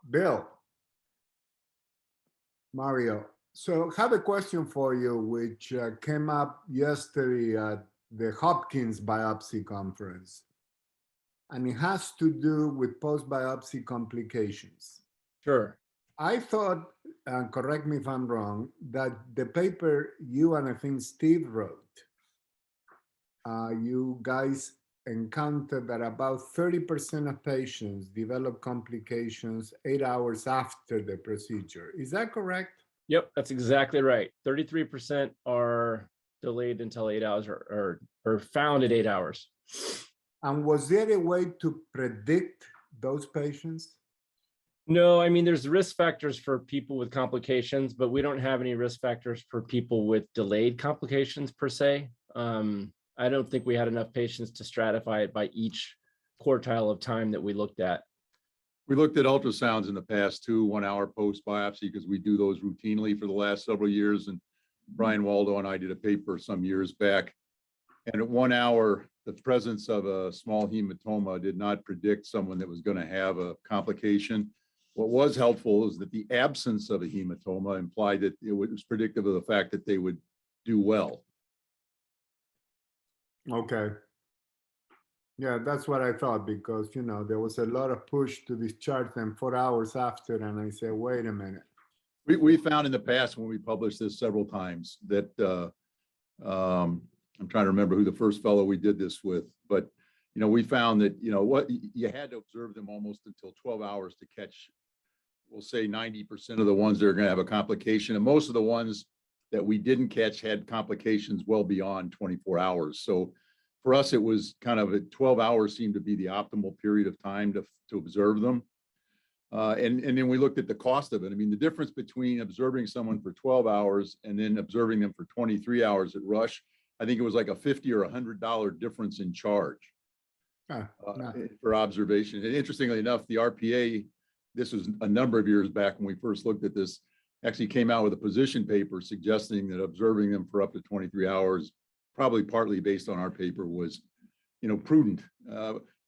Bill, Mario. So I have a question for you, which came up yesterday at the Hopkins Biopsy Conference, and it has to do with post-biopsy complications. Sure. I thought, correct me if I'm wrong, that the paper you and I think Steve wrote, you guys encountered that about 30% of patients develop complications 8 hours after the procedure. Is that correct? Yep, that's exactly right. 33% are delayed until 8 hours or found at 8 hours. And was there a way to predict those patients? No, I mean, there's risk factors for people with complications, but we don't have any risk factors for people with delayed complications per se. I don't think we had enough patients to stratify it by each quartile of time that we looked at. We looked at ultrasounds in the past too, 1 hour post biopsy, because we do those routinely for the last several years. And Brian Waldo and I did a paper some years back. And at 1 hour, the presence of a small hematoma did not predict someone that was going to have a complication. What was helpful is that the absence of a hematoma implied that it was predictive of the fact that they would do well. Okay. Yeah, that's what I thought, because, you know, there was a lot of push to discharge them 4 hours after, and I said, wait a minute. We found in the past when we published this several times that I'm trying to remember who the first fellow we did this with, but you know, we found that, you know, what you had to observe them almost until 12 hours to catch, we'll say 90% of the ones that are going to have a complication, and most of the ones that we didn't catch had complications well beyond 24 hours. So for us, it was kind of 12 hours seemed to be the optimal period of time to observe them. And then we looked at the cost of it. I mean, the difference between observing someone for 12 hours and then observing them for 23 hours at Rush, I think it was like a $50 or $100 difference in charge for observation. And interestingly enough, the RPA, this was a number of years back when we first looked at this, actually came out with a position paper suggesting that observing them for up to 23 hours, probably partly based on our paper, was, you know, prudent.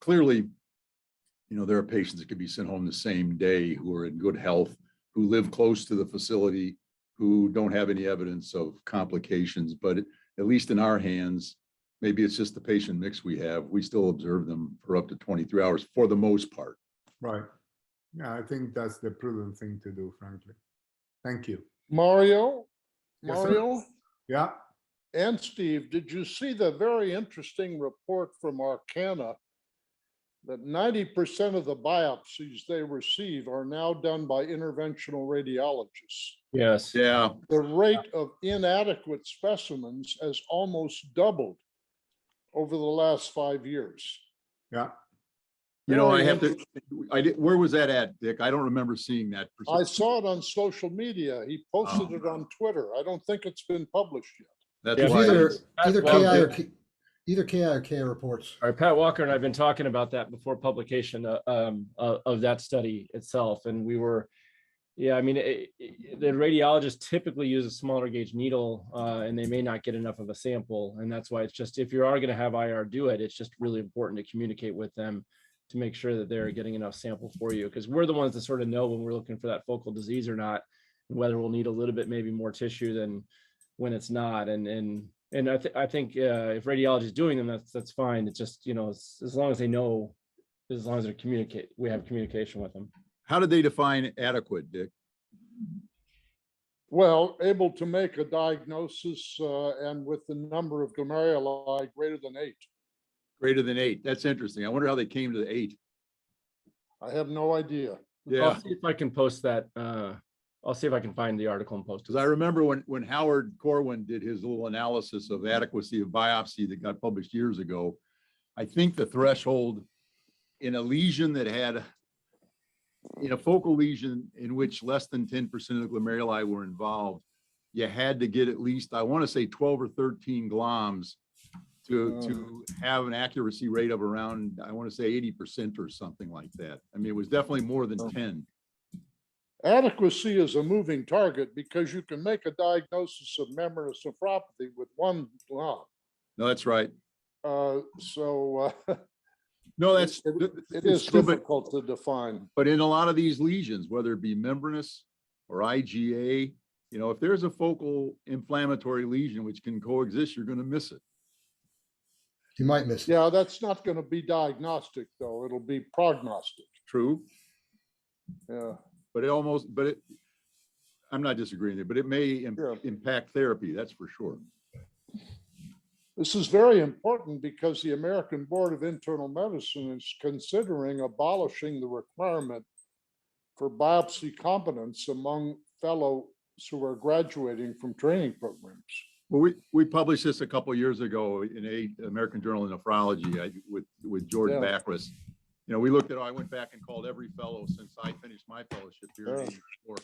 Clearly, you know, there are patients that could be sent home the same day who are in good health, who live close to the facility, who don't have any evidence of complications. But at least in our hands, maybe it's just the patient mix we have, we still observe them for up to 23 hours for the most part. Right. Yeah, I think that's the prudent thing to do, frankly. Thank you. Mario? Yes, Mario? Yeah. And Steve, did you see the very interesting report from Arcana that 90% of the biopsies they receive are now done by interventional radiologists? Yes. Yeah. The rate of inadequate specimens has almost doubled over the last 5 years. Yeah. You know, I have to, where was that at, Dick? I don't remember seeing that. I saw it on social media. He posted it on Twitter. I don't think it's been published yet. That's why either KI or KI reports. All right, Pat Walker and I've been talking about that before publication of that study itself, and we were, yeah, I mean, the radiologists typically use a smaller gauge needle, and they may not get enough of a sample, and that's why it's just, if you are going to have IR do it, it's just really important to communicate with them to make sure that they're getting enough sample for you, because we're the ones that sort of know when we're looking for that focal disease or not, and whether we'll need a little bit maybe more tissue than when it's not. And I think if radiology is doing them, that's fine. It's just, you know, as long as they know, as long as they we have communication with them. How did they define adequate, Dick? Well, able to make a diagnosis and with the number of glomeruli greater than 8. Greater than 8. That's interesting. I wonder how they came to the 8. I have no idea. Yeah. I'll see if I can post that. I'll see if I can find the article and post it. Because I remember when Howard Corwin did his little analysis of adequacy of biopsy that got published years ago, I think the threshold in a lesion that had, in a focal lesion in which less than 10% of the glomeruli were involved, you had to get at least, I want to say 12 or 13 gloms to have an accuracy rate of around, I want to say 80% or something like that. I mean, it was definitely more than 10. Adequacy is a moving target because you can make a diagnosis of membranous nephropathy with 1 glom. No, that's right. No, that's. It is true, but- difficult to define. But in a lot of these lesions, whether it be membranous or IgA, if there's a focal inflammatory lesion which can coexist, you're going to miss it. You might miss it. Yeah, that's not going to be diagnostic though. It'll be prognostic. True, Yeah. but I'm not disagreeing with it, but it may Yeah. impact therapy. That's for sure. This is very important because the American Board of Internal Medicine is considering abolishing the requirement for biopsy competence among fellows who are graduating from training programs. Well, we published this a couple of years ago in a American Journal of Nephrology with George Yeah. Bacris. We looked at, I went back and called every fellow since I finished my fellowship here in Yeah. 84.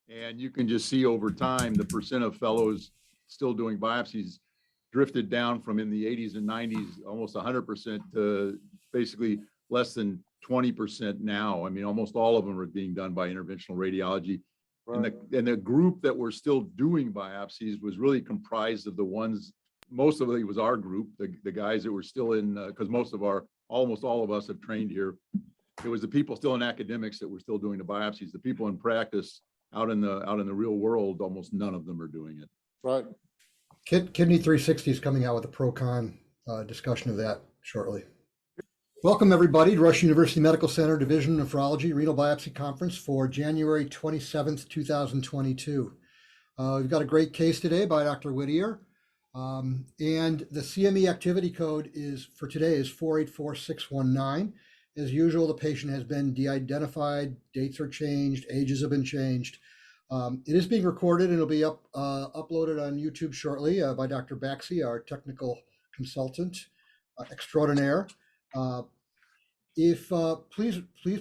And you can just see over time, the percent of fellows still doing biopsies drifted down from in the 80s and 90s, almost 100% to basically less than 20% now. I mean, almost all of them are being done by interventional radiology. Right. And the group that were still doing biopsies was really comprised of the ones, most of it was our group, the guys that were still in, because almost all of us have trained here. It was the people still in academics that were still doing the biopsies. The people in practice out in the real world, almost none of them are doing it. Right. Kidney 360 is coming out with a pro-con discussion of that shortly. Welcome, everybody, to Rush University Medical Center Division of Nephrology Renal Biopsy Conference for January 27th, 2022. We've got a great case today by Dr. Whittier. And the CME activity code for today is 484619. As usual, the patient has been de-identified, dates are changed, ages have been changed. It is being recorded and it'll be uploaded on YouTube shortly by Dr. Baxi, our technical consultant extraordinaire. Please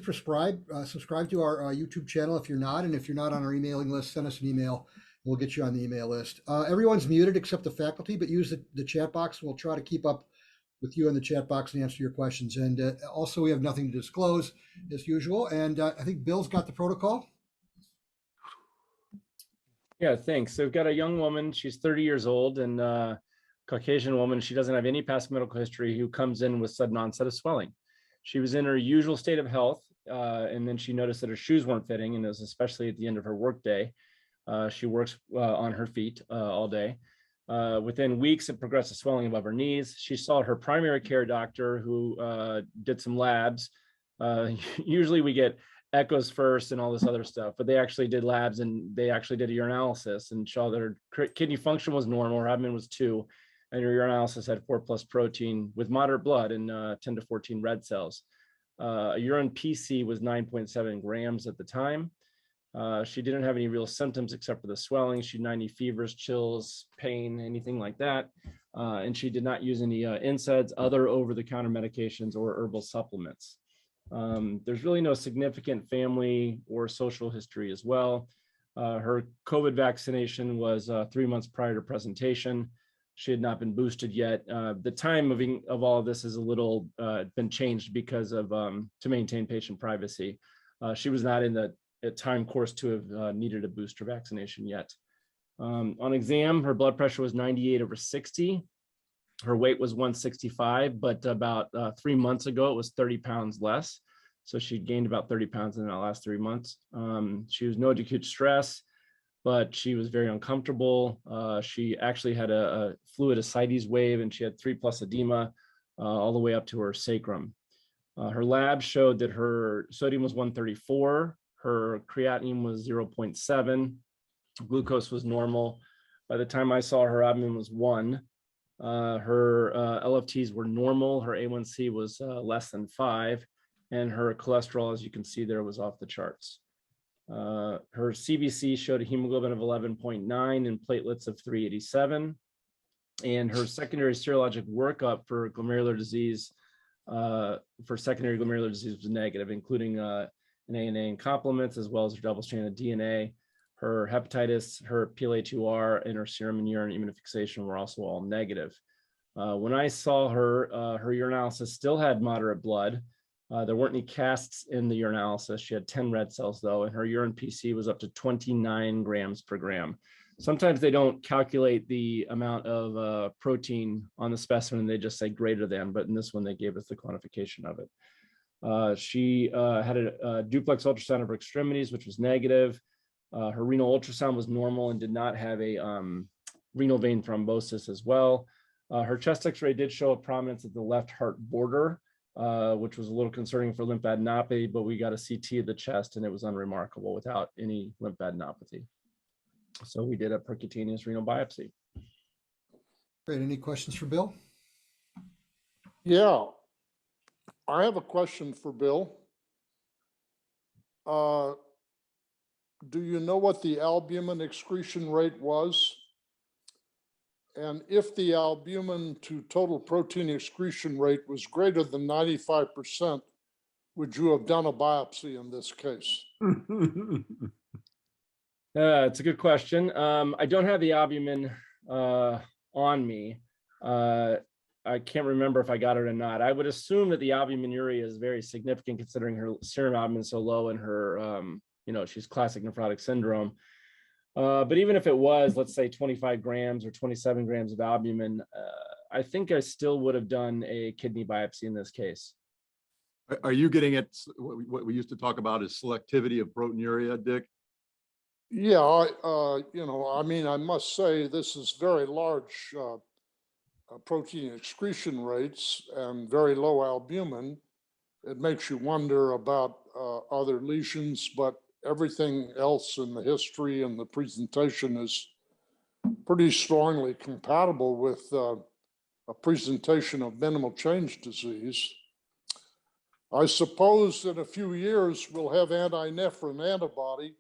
subscribe to our YouTube channel if you're not, and if you're not on our emailing list, send us an email. We'll get you on the email list. Everyone's muted except the faculty, but use the chat box. And we'll try to keep up with you in the chat box and answer your questions. And also, we have nothing to disclose as usual. And I think Bill's got the protocol. Yeah, thanks. So we've got a young woman. She's 30 years old and Caucasian woman. She doesn't have any past medical history, who comes in with sudden onset of swelling. She was in her usual state of health, and then she noticed that her shoes weren't fitting, and it was especially at the end of her workday. She works on her feet all day. Within weeks, it progressed to swelling above her knees. She saw her primary care doctor, who did some labs. Usually we get echoes first and all this other stuff, but they actually did labs, and they actually did a urinalysis and saw that her kidney function was normal, her abdomen was 2, and her urinalysis had 4+ protein with moderate blood and 10 to 14 red cells. Urine PC was 9.7 grams at the time. She didn't have any real symptoms except for the swelling. She had 90 fevers, chills, pain, anything like that. And she did not use any NSAIDs, other over-the-counter medications, or herbal supplements. There's really no significant family or social history as well. Her COVID vaccination was 3 months prior to presentation. She had not been boosted yet. The time of all of this is a little been changed because of to maintain patient privacy. She was not in the time course to have needed a booster vaccination yet. On exam, her blood pressure was 98/60. Her weight was 165, but about 3 months ago, it was 30 pounds less. So she gained about 30 pounds in the last 3 months. She was no acute stress, but she was very uncomfortable. She actually had a fluid ascites wave, and she had 3+ edema all the way up to her sacrum. Her lab showed that her sodium was 134, her creatinine was 0.7, glucose was normal. By the time I saw her, abdomen was 1. Her LFTs were normal. Her A1C was less than 5, and her cholesterol, as you can see there, was off the charts. Her CBC showed a hemoglobin of 11.9 and platelets of 387. And her secondary serologic workup for glomerular disease, for secondary glomerular disease, was negative, including an ANA and complements, as well as her double-stranded DNA. Her hepatitis, her PLA2R, and her serum and urine immunofixation were also all negative. When I saw her, her urinalysis still had moderate blood. There weren't any casts in the urinalysis. She had 10 red cells though, and her urine PC was up to 29 grams per gram. sometimes they don't calculate the amount of protein on the specimen. They just say greater than, but in this one, they gave us the quantification of it. She had a duplex ultrasound of her extremities, which was negative. Her renal ultrasound was normal and did not have a renal vein thrombosis as well. Her chest x-ray did show a prominence at the left heart border, which was a little concerning for lymphadenopathy, but we got a CT of the chest and it was unremarkable without any lymphadenopathy. So we did a percutaneous renal biopsy. Great. Any questions for Bill? Yeah, I have a question for Bill. Do you know what the albumin excretion rate was? And if the albumin to total protein excretion rate was greater than 95%, would you have done a biopsy in this case? It's a good question. I don't have the albumin on me. I can't remember if I got it or not. I would assume that the albuminuria is very significant considering her serum albumin is so low and her, she's classic nephrotic syndrome. But even if it was, let's say 25 grams or 27 grams of albumin, I think I still would have done a kidney biopsy in this case. Are you getting at what we used to talk about as selectivity of proteinuria, Dick? Yeah, I must say this is very large protein excretion rates and very low albumin. It makes you wonder about other lesions, but everything else in the history and the presentation is pretty strongly compatible with a presentation of minimal change disease. I suppose in a few years we'll have anti-nephron antibody,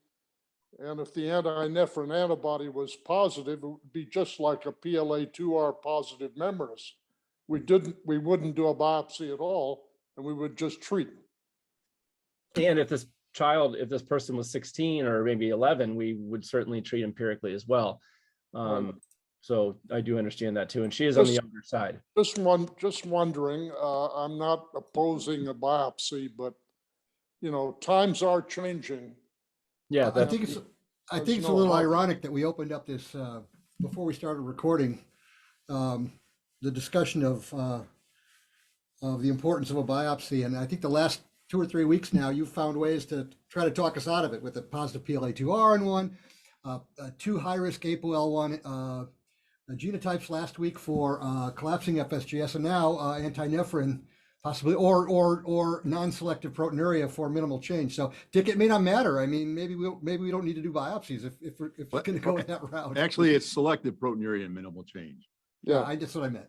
and if the anti-nephron antibody was positive, it would be just like a PLA2R positive membranous. We wouldn't do a biopsy at all, and we would just treat. And if this person was 16 or maybe 11, we would certainly treat empirically as well. So I do understand that too. And she is on the younger side. Just wondering, I'm not opposing a biopsy, but times are changing. Yeah, I think it's a little ironic that we opened up this before we started recording the discussion of the importance of a biopsy, and I think the last 2 or 3 weeks now, you've found ways to try to talk us out of it with a positive PLA2R in one, 2 high-risk ApoL1 genotypes last week for collapsing FSGS, and now antinephrin possibly, or non-selective proteinuria for minimal change. So, Dick, it may not matter. I mean, maybe we don't need to do biopsies if we're going to go that route. Actually, it's selective proteinuria and minimal change. Yeah, that's what I meant.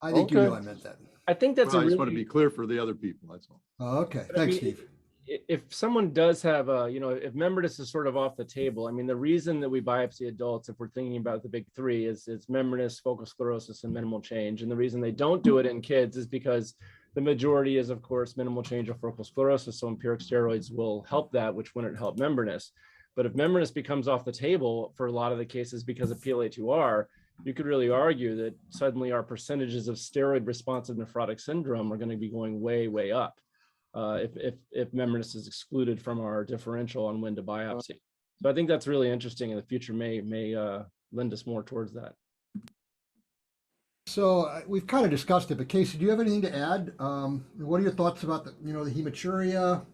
I think you know I meant that. I think that's I just want to be clear for the other people. That's all. Okay, thanks, Steve. If someone does have if membranous is sort of off the table, I mean, the reason that we biopsy adults, if we're thinking about the big three, is it's membranous, focal sclerosis, and minimal change. And the reason they don't do it in kids is because the majority is, of course, minimal change or focal sclerosis. So empiric steroids will help that, which wouldn't help membranous. But if membranous becomes off the table for a lot of the cases because of PLA2R, you could really argue that suddenly our percentages of steroid responsive nephrotic syndrome are going to be going way, way up if membranous is excluded from our differential on when to biopsy. So I think that's really interesting, and the future may lend us more towards that. So we've kind of discussed it, but Casey, do you have anything to add? What are your thoughts about the hematuria?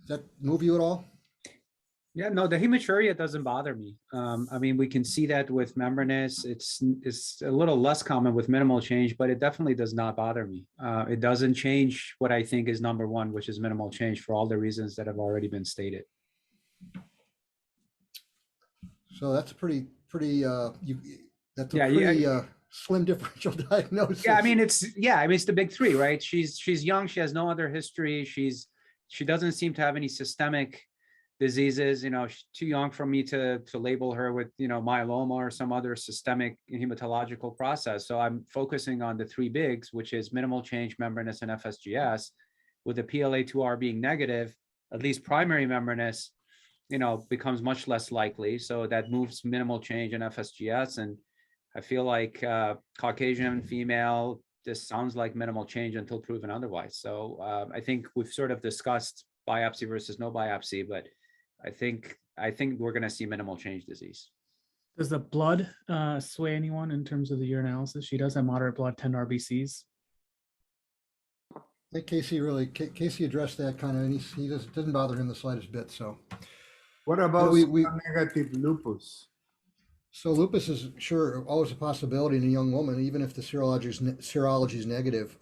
Does that move you at all? Yeah, no, the hematuria doesn't bother me. I mean, we can see that with membranous. It's a little less common with minimal change, but it definitely does not bother me. It doesn't change what I think is number one, which is minimal change, for all the reasons that have already been stated. So that's a pretty slim differential diagnosis. Yeah, I mean, it's the big three, right? She's young. She has no other history. She doesn't seem to have any systemic diseases. She's too young for me to label her with myeloma or some other systemic hematological process. So I'm focusing on the three bigs, which is minimal change, membranous, and FSGS. With the PLA2R being negative, at least primary membranous becomes much less likely. So that moves minimal change in FSGS. And I feel like Caucasian female, this sounds like minimal change until proven otherwise. So I think we've sort of discussed biopsy versus no biopsy, but I think we're going to see minimal change disease. Does the blood sway anyone in terms of the urinalysis? She does have moderate blood, 10 RBCs. I think Casey addressed that kind of, and he doesn't bother him the slightest bit. So What about we negative lupus? so lupus is sure always a possibility in a young woman, even if the serology is negative.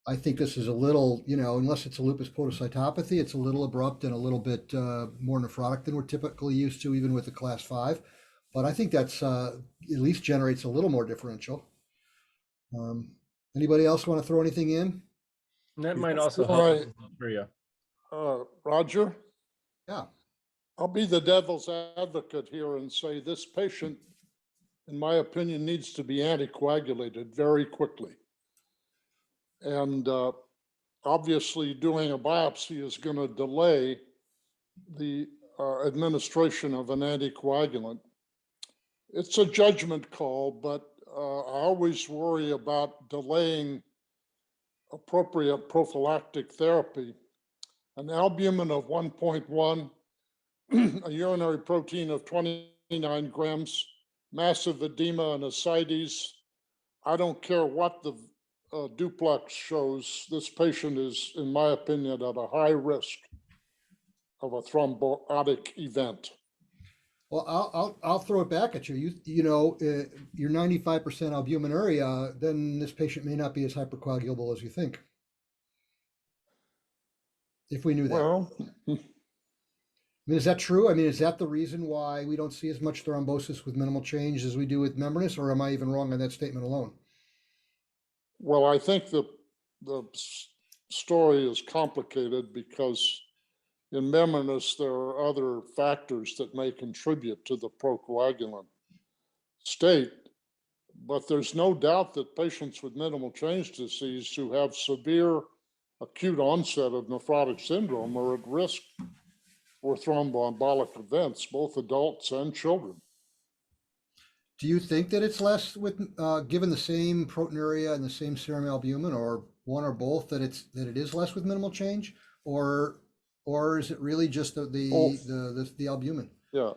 I think this is a little, unless it's a lupus podocytopathy, it's a little abrupt and a little bit more nephrotic than we're typically used to, even with the class 5. But I think that's at least generates a little more differential. Anybody else want to throw anything in? And that might also All help right. for you. Roger, Yeah. I'll be the devil's advocate here and say this patient, in my opinion, needs to be anticoagulated very quickly. And obviously doing a biopsy is going to delay the administration of an anticoagulant. It's a judgment call, but I always worry about delaying appropriate prophylactic therapy. An albumin of 1.1, a urinary protein of 29 grams, massive edema and ascites. I don't care what the duplex shows, this patient is, in my opinion, at a high risk of a thrombotic event. Well, I'll throw it back at you. You're 95% albuminuria, then this patient may not be as hypercoagulable as you think. If we knew that. Well, I mean, is that true? I mean, is that the reason why we don't see as much thrombosis with minimal change as we do with membranous, or am I even wrong on that statement alone? well, I think the story is complicated because in membranous, there are other factors that may contribute to the procoagulant state, but there's no doubt that patients with minimal change disease who have severe acute onset of nephrotic syndrome are at risk for thromboembolic events, both adults and children. Do you think that it's less with given the same proteinuria and the same serum albumin, or one or both, that it is less with minimal change, or is it really just the albumin? Yeah.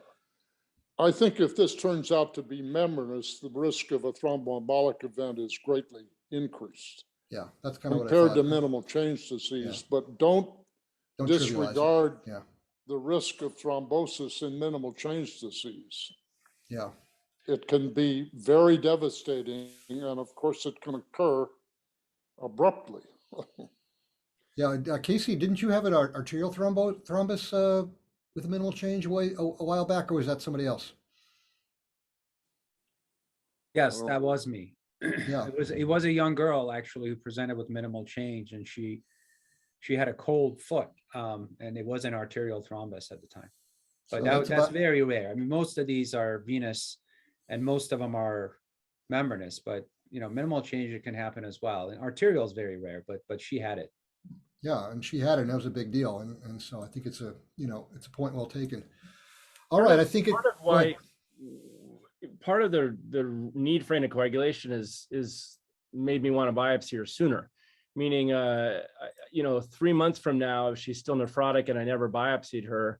I think if this turns out to be membranous, the risk of a thromboembolic event is greatly increased. Yeah, that's kind of what I compared thought. to minimal change disease, but don't Don't trivialize it. disregard Yeah, the risk of thrombosis in minimal change disease. yeah. It can be very devastating, and of course, it can occur abruptly. Yeah, Casey, didn't you have an arterial thrombus with a minimal change a while back, or was that somebody else? Yes, that was me. Yeah. It was a young girl actually who presented with minimal change, and she had a cold foot, and it was an arterial thrombus at the time. But So that's very rare. I mean, most of these are venous, and most of them are membranous. But minimal change, it can happen as well. And arterial is very rare, but she had it. Yeah, and she had it, and that was a big deal. And so I think it's a point well taken. All right, I think Part of why, part of the need for anticoagulation is made me want to biopsy her sooner. Meaning, 3 months from now, if she's still nephrotic and I never biopsied her,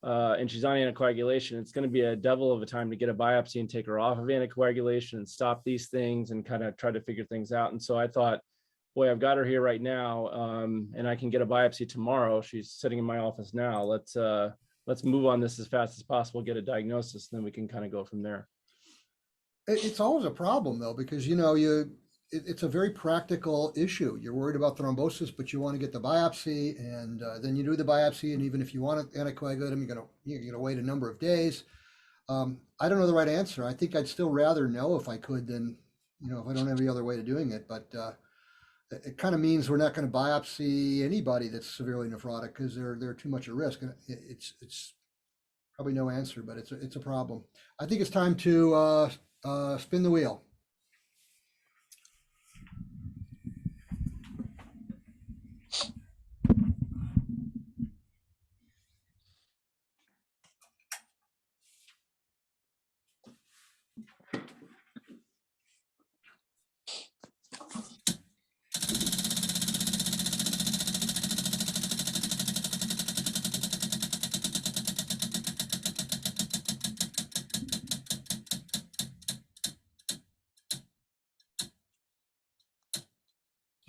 and she's on anticoagulation, it's going to be a devil of a time to get a biopsy and take her off of anticoagulation and stop these things and kind of try to figure things out. And so I thought, boy, I've got her here right now, and I can get a biopsy tomorrow. She's sitting in my office now. Let's move on this as fast as possible, get a diagnosis, and then we can kind of go from there. It's always a problem though, because it's a very practical issue. You're worried about thrombosis, but you want to get the biopsy, and then you do the biopsy, and even if you want to anticoagulate them, you're gonna wait a number of days. I don't know the right answer. I think I'd still rather know if I could than if I don't have any other way of doing it. But it kind of means we're not going to biopsy anybody that's severely nephrotic because they're too much at risk. And it's probably no answer, but it's a problem. I think it's time to spin the wheel.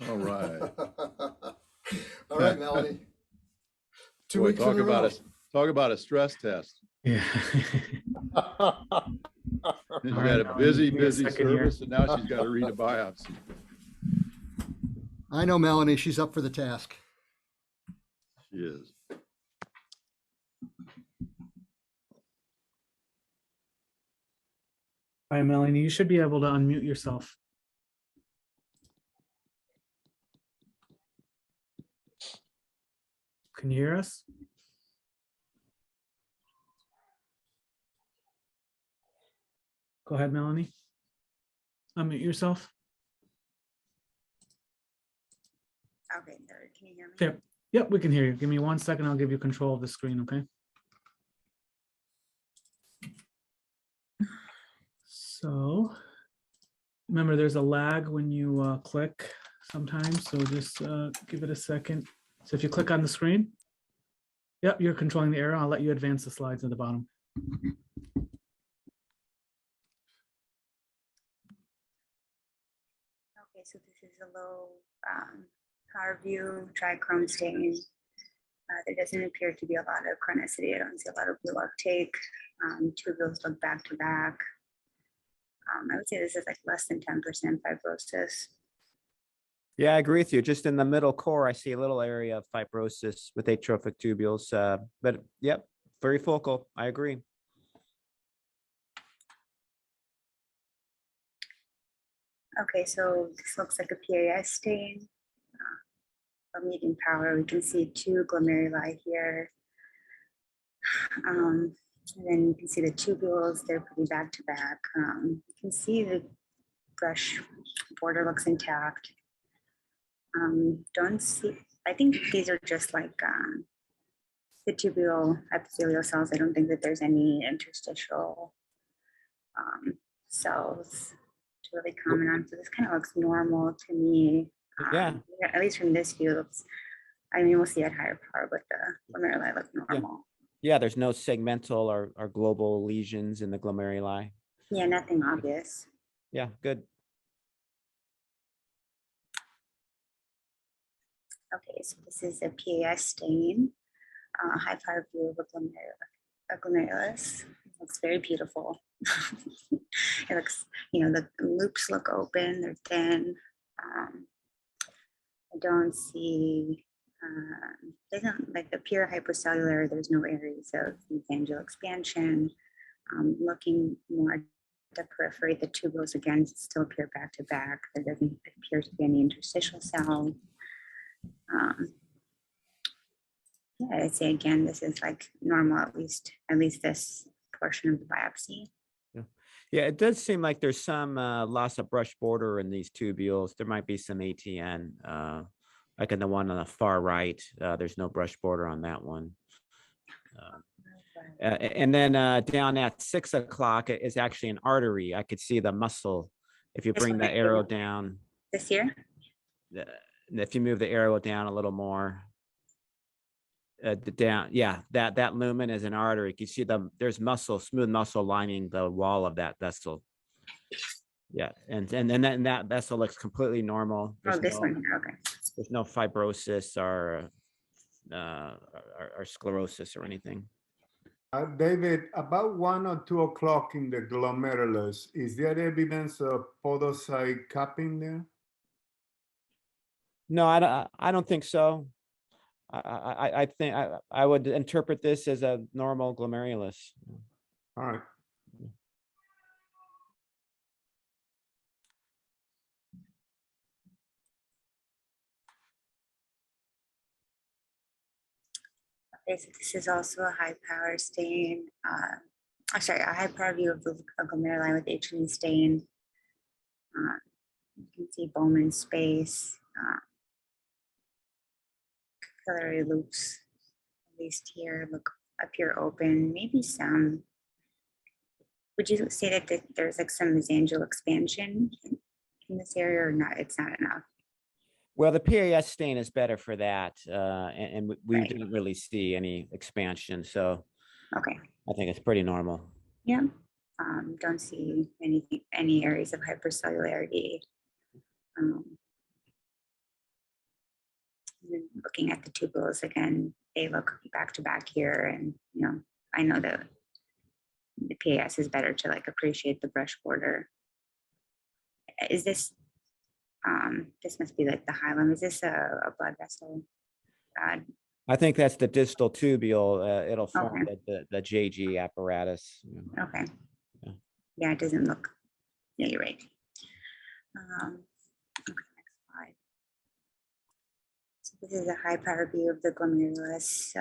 All right. All right, Melanie. 2 Boy, weeks in a row. talk about a stress test. Yeah. She's right, got a Melanie, busy, give me a busy second here. service, and now she's got to read a biopsy. I know Melanie, she's up for the task. She is. All right, Melanie, you should be able to unmute yourself. Can you hear us? Go ahead, Melanie. Unmute yourself. Okay, there, can you hear me? Yep. Yep, we can hear you. Give me 1 second. I'll give you control of the screen, okay? So remember, there's a lag when you click sometimes, so just give it a second. So if you click on the screen, yep, you're controlling the arrow. I'll let you advance the slides at the bottom. Okay, so this is a low power view, trichrome stain. There doesn't appear to be a lot of chronicity. I don't see a lot of blue uptake. Tubules look back to back. I would say this is like less than 10% fibrosis. Yeah, I agree with you. Just in the middle core, I see a little area of fibrosis with atrophic tubules, but yep, very focal. I agree. Okay, so this looks like a PAS stain. A medium power, we can see 2 glomeruli here. And then you can see the tubules, they're pretty back to back. You can see the brush border looks intact. Don't see, I think these are just like the tubule epithelial cells. I don't think that there's any interstitial cells to really comment on. So this kind of looks normal to me. Yeah. At least from this view, looks, I mean, we'll see at higher power, but the glomeruli look normal. Yeah, there's no segmental or global lesions in the glomeruli. Yeah, nothing obvious. Yeah, good. Okay, so this is a PAS stain, high power view of a glomerulus. It looks very beautiful. It looks, you know, the loops look open, they're thin. I don't see, doesn't like the pure hypercellular, there's no areas of mesangial expansion. Looking more at the periphery, the tubules again still appear back to back. There doesn't appear to be any interstitial cell. Yeah, I'd say again, this is like normal, at least this portion of the biopsy. Yeah, it does seem like there's some loss of brush border in these tubules. There might be some ATN, like in the one on the far right. There's no brush border on that one. And then down at 6 o'clock is actually an artery. I could see the muscle. If you bring the arrow down. This here? If you move the arrow down a little more. Down, yeah, that lumen is an artery. You see there's muscle, smooth muscle lining the wall of that vessel. Yeah, and then that vessel looks completely normal. There's this one here, okay. There's no fibrosis or sclerosis or anything. David, about 1 or 2 o'clock in the glomerulus, is there evidence of podocyte capping there? No, I don't think so. I think I would interpret this as a normal glomerulus. All right. Okay, so this is also a high power stain. Sorry, a high power view of the glomeruli with H&E stain. You can see Bowman space. Capillary loops, at least here, appear open. Maybe some. Would you say that there's like some mesangial expansion in this area, or not? It's not enough. Well, the PAS stain is better for that, and we Right. didn't really see any expansion, so Okay. I think it's pretty normal. Yeah. Don't see any areas of hypercellularity. Looking at the tubules again, they look back to back here, and I know that the PAS is better to like appreciate the brush border. Is this this must be like the hilum? Is this a blood vessel? I think that's the distal tubule. It'll form Okay. the JG apparatus. Okay. Yeah. Yeah, it doesn't look. Yeah, you're right. Okay, next slide. So this is a high power view of the glomerulus,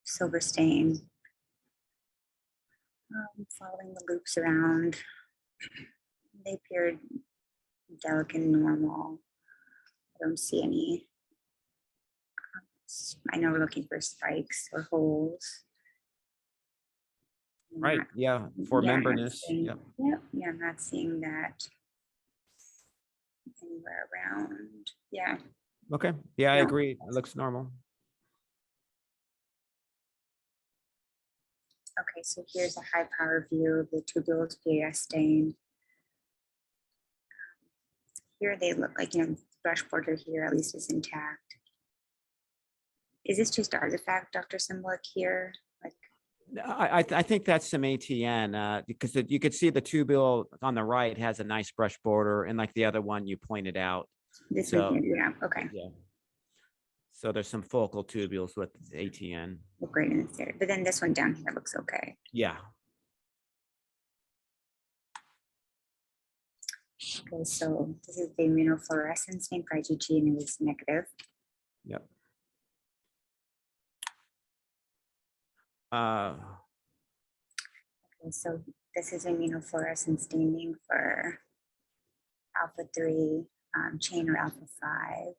silver stain. Following the loops around, they appeared delicate and normal. I don't see any. I know we're looking for spikes or holes. Right. Yeah. For Yeah, I'm not membranous. seeing- Yep. Yeah, I'm not seeing that anywhere around. Yeah. Okay. Yeah, I No. agree. It looks normal. Okay, so here's a high power view of the tubules PAS stain. Here they look like, brush border here at least is intact. Is this just artifact, Dr. Simblick here? Like, I think that's some ATN because you could see the tubule on the right has a nice brush border, and like the other one you pointed out. this So- one here, yeah, okay. Yeah. So there's some focal tubules with ATN. Look great in this area, but then this one down here looks okay. Yeah. Okay, so this is the immunofluorescence stain for IgG, and it was negative. Yep. Okay, so this is immunofluorescence staining for alpha 3 chain or alpha 5.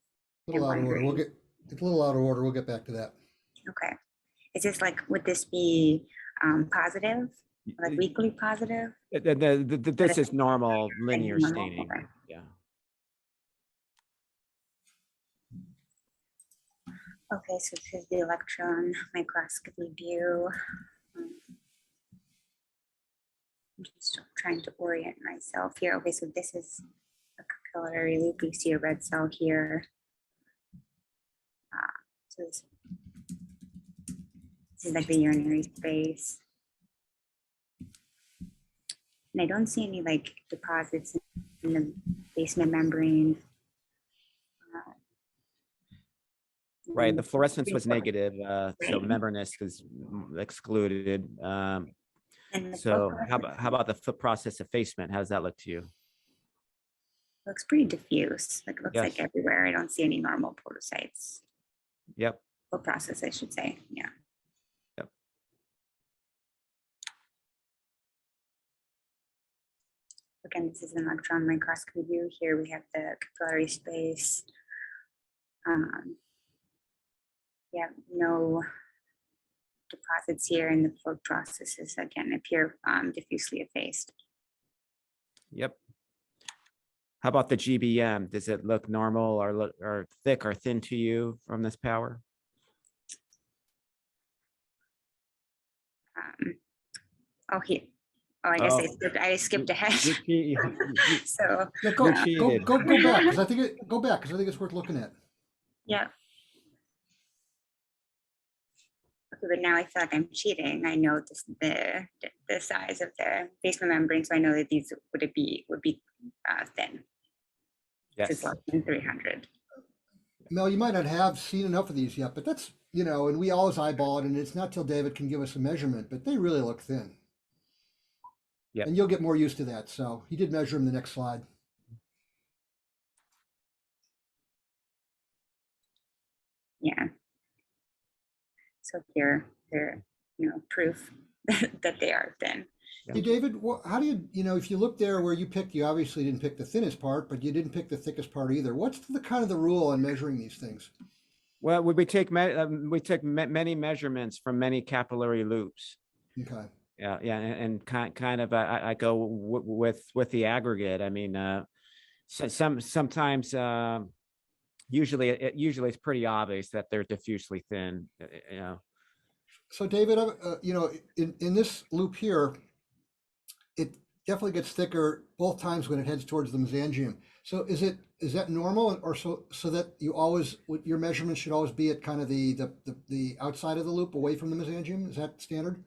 A little out of I'm order. wondering- It's a little out of order. We'll get back to that. Okay. Is this like, would this be positive, like weekly positive? This is normal linear normal, staining. okay. Yeah. Okay, so this is the electron microscopy view. I'm just trying to orient myself here. Okay, so this is a capillary loop. You see a red cell here. So this is like the urinary space. And I don't see any like deposits in the basement membrane. Right. The fluorescence was Right. negative, so membranous is excluded. And the So fluorescence how about the foot process effacement? How does that look to you? looks pretty diffuse. Like, it looks like Yes. everywhere. I don't see any normal podocytes. Yep. Or process, I should say. Yeah. Yep. Again, this is an electron microscopy view. Here we have the capillary space. Yeah, no deposits here, and the flow processes again appear diffusely effaced. Yep. How about the GBM? Does it look normal or thick or thin to you from this power? Oh, here. Oh, I guess Oh. I skipped ahead. So Yeah, go, You go, cheated. go, go back because I think it's worth looking at. yeah. Okay, but now I feel like I'm cheating. I know this, the size of the basement membrane, so I know that these would be thin. It's Yes. less than 300. Mel, you might not have seen enough of these yet, but that's, and we always eyeball it, and it's not till David can give us a measurement, but they really look thin. Yep. And you'll get more used to that. So he did measure them the next slide. Yeah. So here, they're, proof that they are thin. Hey, David, how do you, if you look there where you picked, you obviously didn't pick the thinnest part, but you didn't pick the thickest part either. What's the kind of the rule on measuring these things? Well, we take many measurements from many capillary loops. Okay. Yeah, yeah, and kind of I go with the aggregate. I mean, sometimes usually it's pretty obvious that they're diffusely thin. So David, in this loop here, it definitely gets thicker both times when it heads towards the mesangium. So is it is that normal, or so that you always, your measurement should always be at kind of the outside of the loop, away from the mesangium? Is that standard?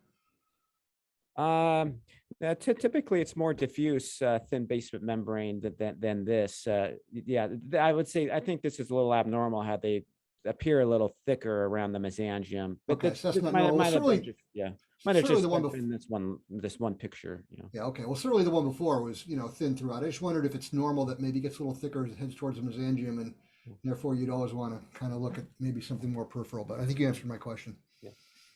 Typically it's more diffuse, thin basement membrane than this. Yeah, I would say, I think this is a little abnormal how they appear a little thicker around the mesangium. But Okay, so that's not might normal. have Certainly- been just, yeah, might have certainly just the one been this one picture, you know. Yeah, okay. Well, certainly the one before was, thin throughout. I just wondered if it's normal that maybe gets a little thicker as it heads towards the mesangium, and therefore you'd always want to kind of look at maybe something more peripheral. But I think you answered my question.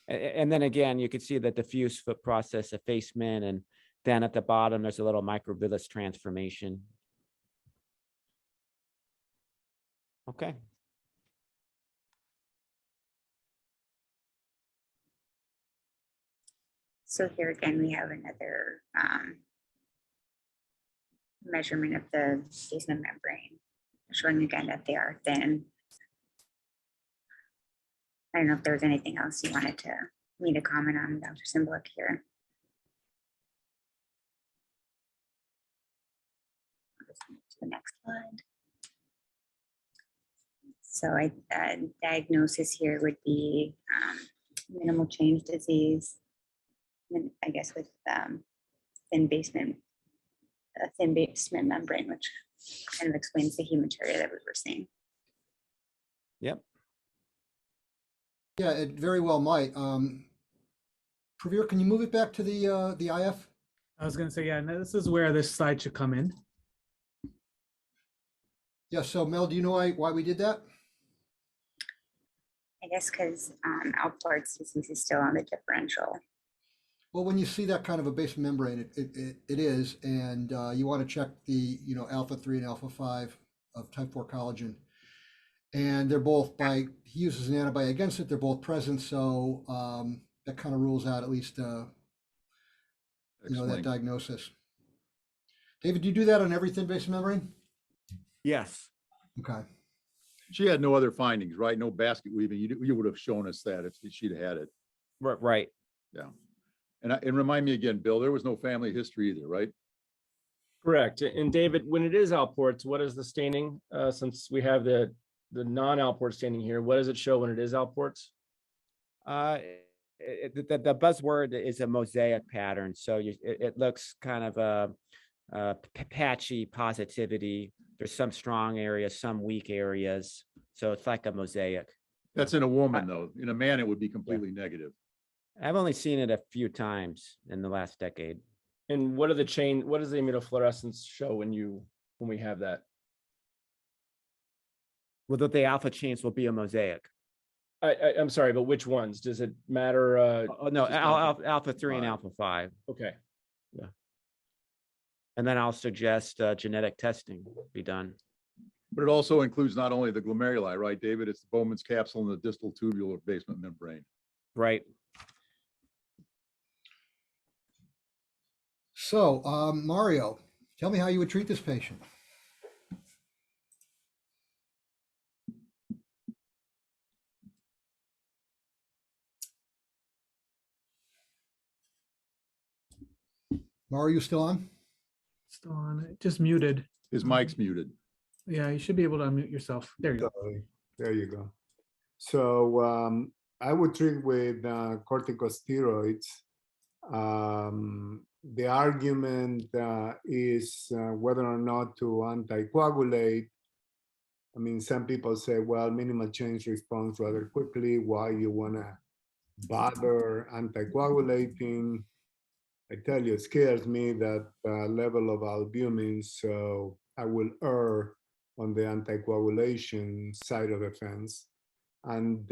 And then again, you could see the diffuse foot process effacement, and then at the bottom, there's a little microvillus transformation. Okay. So here again, we have another measurement of the basement membrane, showing again that they are thin. I don't know if there was anything else you wanted me to comment on, Dr. Simblick here. I'll just move to the next slide. So diagnosis here would be minimal change disease, and I guess with thin basement membrane, which kind of explains the hematuria that we were seeing. Yep. Yeah, it very well might. Pravir, can you move it back to the IF? I was going to say, yeah, no, this is where this slide should come in. Yeah, so Mel, do you know why we did that? I guess because Alport's disease is still on the differential. Well, when you see that kind of a basement membrane, it is, and you want to check the alpha 3 and alpha 5 of type 4 collagen, and they're both he uses an antibody against it. They're both present, so that kind of rules out at least that diagnosis. David, do you do that on every thin basement membrane? Yes. Okay. She had no other findings, right? No basket weaving. You would have shown us that if she'd had it. Right. Yeah. And remind me again, Bill, there was no family history either, right? Correct. And David, when it is Alport's, what is the staining? Since we have the non-Alport staining here, what does it show when it is Alport's? The buzzword is a mosaic pattern. So it looks kind of a patchy positivity. There's some strong areas, some weak areas. So it's like a mosaic. That's in a woman, though. In a man, it would be completely negative. I've only seen it a few times in the last decade. And what does the immunofluorescence show when we have that? Well, that the alpha chains will be a mosaic. I'm sorry, but which ones? Does it matter? No, alpha 3 and alpha 5. Okay. Yeah. And then I'll suggest genetic testing be done. But it also includes not only the glomeruli, right, David? It's the Bowman's capsule and the distal tubular basement membrane. Right. So, Mario, tell me how you would treat this patient. Mario, you still on? Still on it, just muted. His mic's muted. Yeah, you should be able to unmute yourself. There you go. Sorry. There you go. So I would treat with corticosteroids. The argument is whether or not to anticoagulate. I mean, some people say, well, minimal change responds rather quickly. Why you want to bother anticoagulating? I tell you, it scares me that level of albumin, so I will err on the anticoagulation side of the fence. And,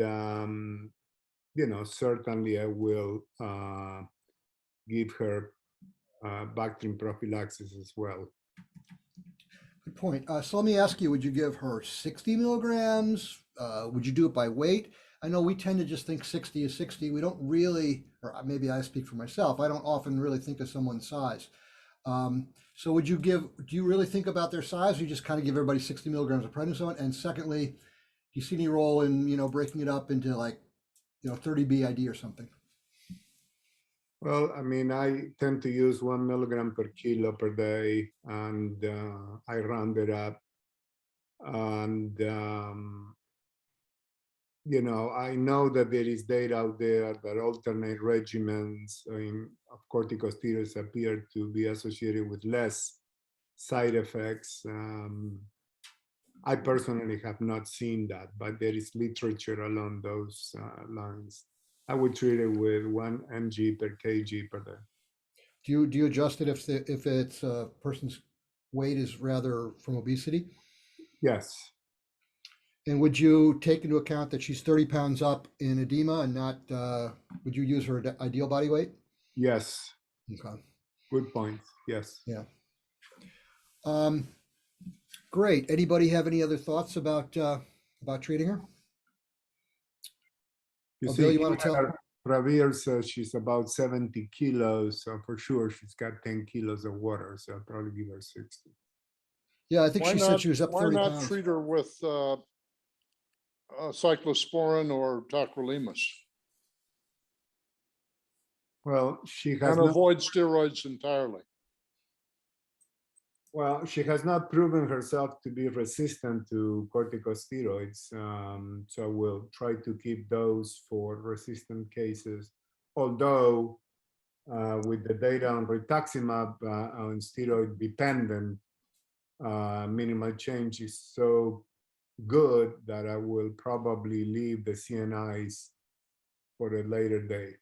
certainly I will give her Bactrim prophylaxis as well. Good point. So let me ask you, would you give her 60 milligrams? Would you do it by weight? I know we tend to just think 60 is 60. We don't really, or maybe I speak for myself, I don't often really think of someone's size. So do you really think about their size? Or you just kind of give everybody 60 milligrams of prednisone? And secondly, do you see any role in, breaking it up into 30 BID or something? Well, I mean, I tend to use 1 milligram per kilo per day, and I round it up. And, you know, I know that there is data out there that alternate regimens of corticosteroids appear to be associated with less side effects. I personally have not seen that, but there is literature along those lines. I would treat it with 1 mg per kg per day. Do you adjust it if it's a person's weight is rather from obesity? Yes. And would you take into account that she's 30 pounds up in edema and not, would you use her ideal body weight? Yes. Okay. Good point. Yes. Yeah. Great. Anybody have any other thoughts about treating her? You Bill, see, you want to tell? Pravir says she's about 70 kilos, so for sure she's got 10 kilos of water, so I'll probably give her 60. Yeah, I think she said she was up 30 Why pounds. not treat her with cyclosporin or tacrolimus Well, she has and not, avoid steroids entirely? well, she has not proven herself to be resistant to corticosteroids, so we'll try to keep those for resistant cases. Although, with the data on rituximab on steroid dependent, minimal change is so good that I will probably leave the CNIs for a later date.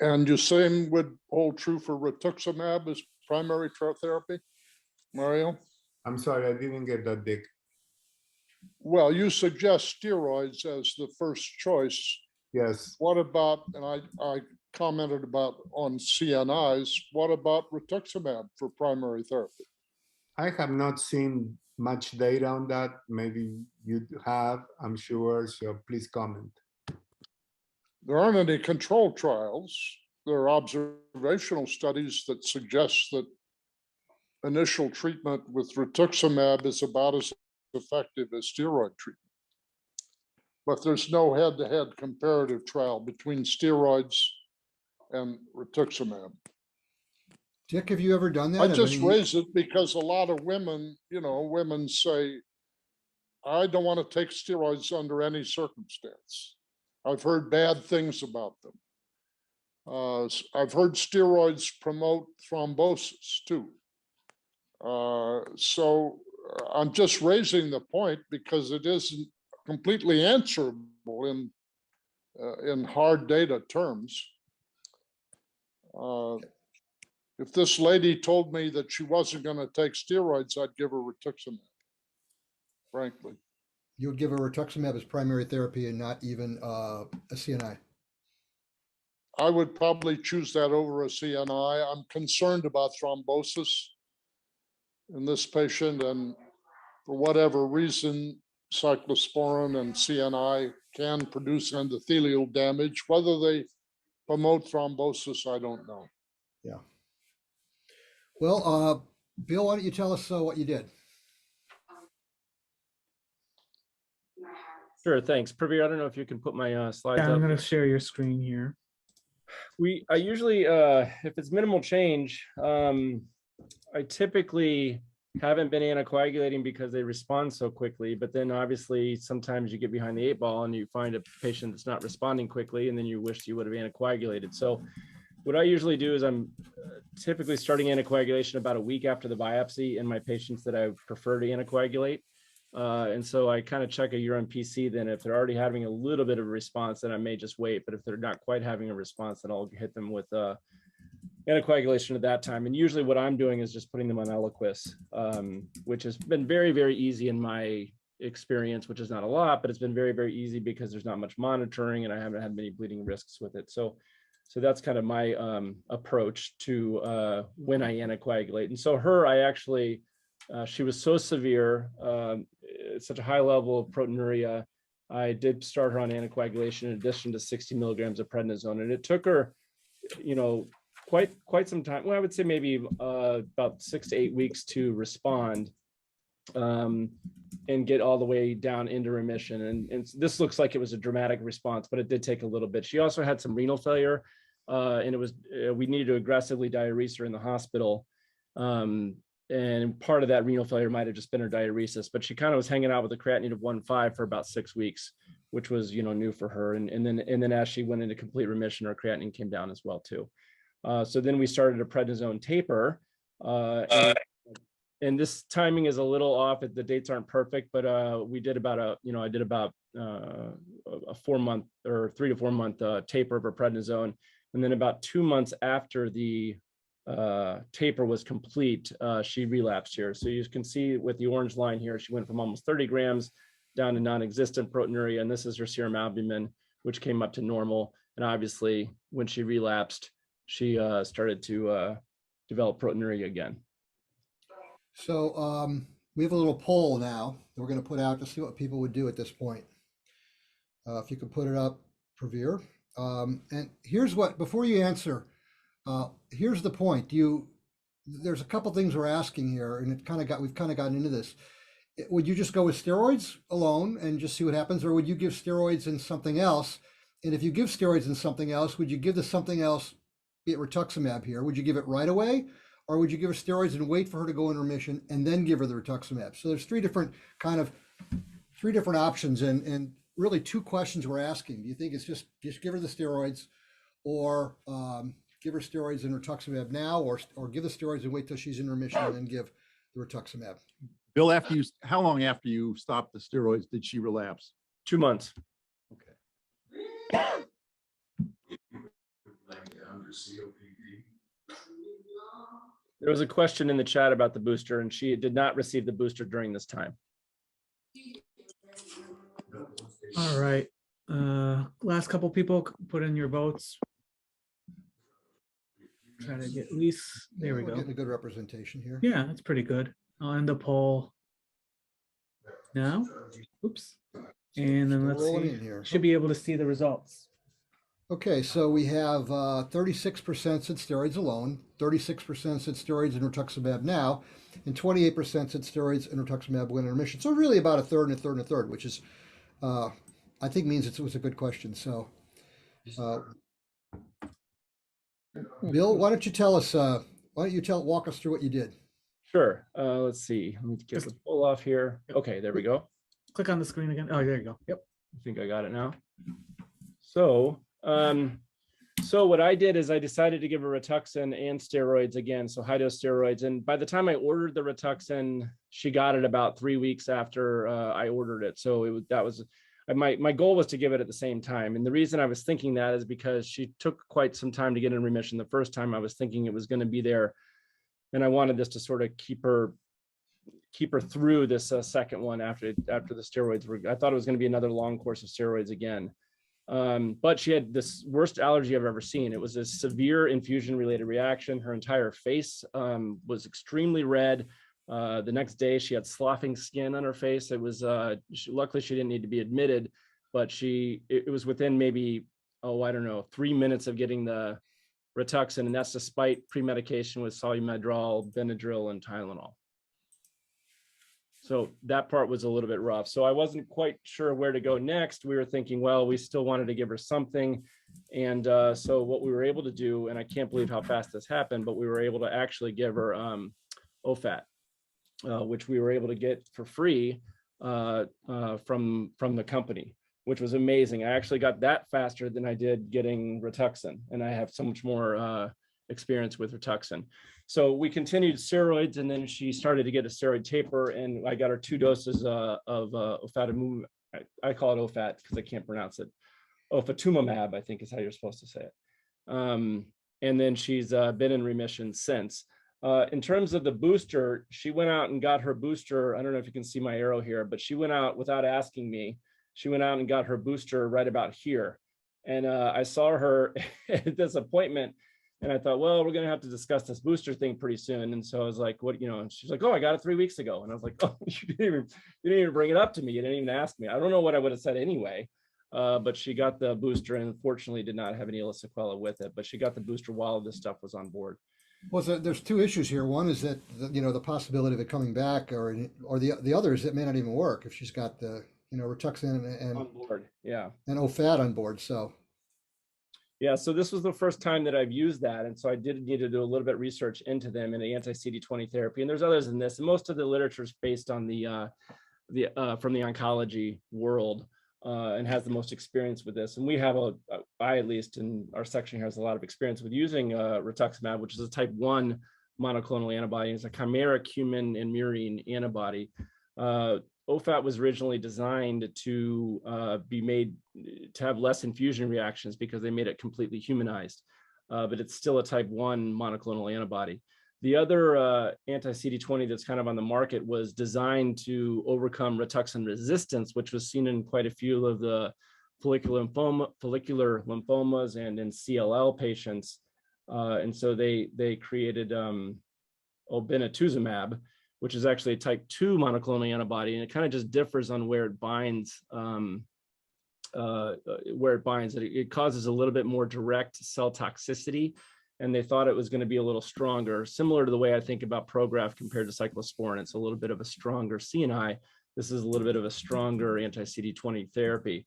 And the same would hold true for rituximab as primary therapy, Mario? I'm sorry, I didn't get that, Dick. Well, you suggest steroids as the first choice. Yes. What about, and I commented about on CNIs, what about rituximab for primary therapy? I have not seen much data on that. Maybe you have, I'm sure, so please comment. There aren't any control trials. There are observational studies that suggest that initial treatment with rituximab is about as effective as steroid treatment. But there's no head-to-head comparative trial between steroids and rituximab. Dick, have you ever done that? I just raise it because a lot of women, you know, women say, I don't want to take steroids under any circumstance. I've heard bad things about them. I've heard steroids promote thrombosis too. So I'm just raising the point because it isn't completely answerable in hard data terms. If this lady told me that she wasn't going to take steroids, I'd give her rituximab, frankly. You would give her rituximab as primary therapy and not even a CNI? I would probably choose that over a CNI. I'm concerned about thrombosis in this patient, and for whatever reason, cyclosporin and CNI can produce endothelial damage. Whether they promote thrombosis, I don't know. Yeah. Well, Bill, why don't you tell us what you did? Sure, thanks. Pravir, I don't know if you can put my slides Yeah, up. I'm going to share your screen here. I usually, if it's minimal change, I typically haven't been anticoagulating because they respond so quickly. But then obviously sometimes you get behind the 8 ball and you find a patient that's not responding quickly, and then you wish you would have anticoagulated. So what I usually do is I'm typically starting anticoagulation about a week after the biopsy in my patients that I prefer to anticoagulate. And so I kind of check a RUMC. Then if they're already having a little bit of a response, then I may just wait. But if they're not quite having a response, then I'll hit them with anticoagulation at that time. And usually what I'm doing is just putting them on Eliquis, which has been very, very easy in my experience, which is not a lot, but it's been very, very easy because there's not much monitoring and I haven't had many bleeding risks with it. So that's kind of my approach to when I anticoagulate. And so I actually, she was so severe, such a high level of proteinuria, I did start her on anticoagulation in addition to 60 milligrams of prednisone. And it took her, you know, quite some time. Well, I would say maybe about 6 to 8 weeks to respond and get all the way down into remission. And this looks like it was a dramatic response, but it did take a little bit. She also had some renal failure, and it was we needed to aggressively diurese her in the hospital. and part of that renal failure might have just been her diuresis, but she kind of was hanging out with a creatinine of 1.5 for about 6 weeks, which was, new for her. And then as she went into complete remission, her creatinine came down as well too. So then we started a prednisone taper, and this timing is a little off. The dates aren't perfect, but we did about I did about a 4-month or 3 to 4 month taper of her prednisone, and then about 2 months after the taper was complete, she relapsed here. So you can see with the orange line here, she went from almost 30 grams down to non-existent proteinuria, and this is her serum albumin, which came up to normal. And obviously, when she relapsed, she started to develop proteinuria again. So we have a little poll now that we're going to put out to see what people would do at this point. If you could put it up, Praveer. And here's what, before you answer, here's the point. There's a couple things we're asking here, and we've kind of gotten into this. Would you just go with steroids alone and just see what happens, or would you give steroids and something else? And if you give steroids and something else, would you give the something else, be it rituximab here, would you give it right away? Or would you give her steroids and wait for her to go in remission and then give her the rituximab? So there's three different options, and really 2 questions we're asking. Do you think it's just give her the steroids, or give her steroids and rituximab now, or give the steroids and wait till she's in remission and then give the rituximab? Bill, how long after you stopped the steroids did she relapse? 2 months. Okay. There was a question in the chat about the booster, and she did not receive the booster during this time. All right. Last couple people put in your votes. Try to get at least, there we We're go. getting a good representation here. Yeah, that's pretty good. I'll end the poll now. Oops. And then let's Rolling see. in here. Should be able to see the results. Okay, so we have 36% said steroids alone, 36% said steroids and rituximab now, and 28% said steroids and rituximab when in remission. So really about a third and a third and a third, which is, I think means it was a good question. So, Bill, why don't you walk us through what you did? Sure. Let's see. Let me get the poll off here. Okay, there we go. Click on the screen again. Oh, there you go. Yep. I think I got it now. So what I did is I decided to give her Rituxan and steroids again, so hydrosteroids. And by the time I ordered the Rituxan, she got it about 3 weeks after I ordered it. So my goal was to give it at the same time. And the reason I was thinking that is because she took quite some time to get in remission. The first time I was thinking it was going to be there, and I wanted this to sort of keep her through this second one after the steroids were. I thought it was going to be another long course of steroids again. But she had this worst allergy I've ever seen. It was a severe infusion-related reaction. Her entire face was extremely red. The next day, she had sloughing skin on her face. It was luckily she didn't need to be admitted, but it was within maybe 3 minutes of getting the Rituxan, and that's despite pre-medication with Solu-Medrol, Benadryl, and Tylenol. So that part was a little bit rough. So I wasn't quite sure where to go next. We were thinking, well, we still wanted to give her something. And so what we were able to do, and I can't believe how fast this happened, but we were able to actually give her OFAT, which we were able to get for free from the company, which was amazing. I actually got that faster than I did getting Rituxan, and I have so much more experience with Rituxan. So we continued steroids, and then she started to get a steroid taper, and I got her 2 doses of ofatumumab. I call it OFAT because I can't pronounce it. Ofatumumab, I think is how you're supposed to say it. And then she's been in remission since. In terms of the booster, she went out and got her booster. I don't know if you can see my arrow here, but she went out without asking me. She went out and got her booster right about here. And I saw her at this appointment, and I thought, well, we're going to have to discuss this booster thing pretty soon. And so I was like, what, and she's like, oh, I got it 3 weeks ago. And I was like, oh, you didn't even bring it up to me. You didn't even ask me. I don't know what I would have said anyway. But she got the booster and unfortunately did not have any ill sequelae with it, but she got the booster while this stuff was on board. Well, so there's 2 issues here. One is that, the possibility of it coming back, or the other is it may not even work if she's got the, Rituxan and On board, yeah. and OFAT on board. So Yeah, so this was the first time that I've used that. And so I did need to do a little bit of research into them and the anti-CD20 therapy. And there's others in this. And most of the literature is based on from the oncology world and has the most experience with this. And we have I at least in our section here has a lot of experience with using rituximab, which is a type 1 monoclonal antibody. It's a chimeric human and murine antibody. OFAT was originally designed to be made to have less infusion reactions because they made it completely humanized, but it's still a type 1 monoclonal antibody. The other anti-CD20 that's kind of on the market was designed to overcome Rituxan resistance, which was seen in quite a few of the follicular lymphomas and in CLL patients. And so they created obinutuzumab, which is actually a type 2 monoclonal antibody, and it kind of just differs on where it binds. It causes a little bit more direct cell toxicity, and they thought it was going to be a little stronger, similar to the way I think about Prograf compared to cyclosporin. It's a little bit of a stronger CNI. This is a little bit of a stronger anti-CD20 therapy.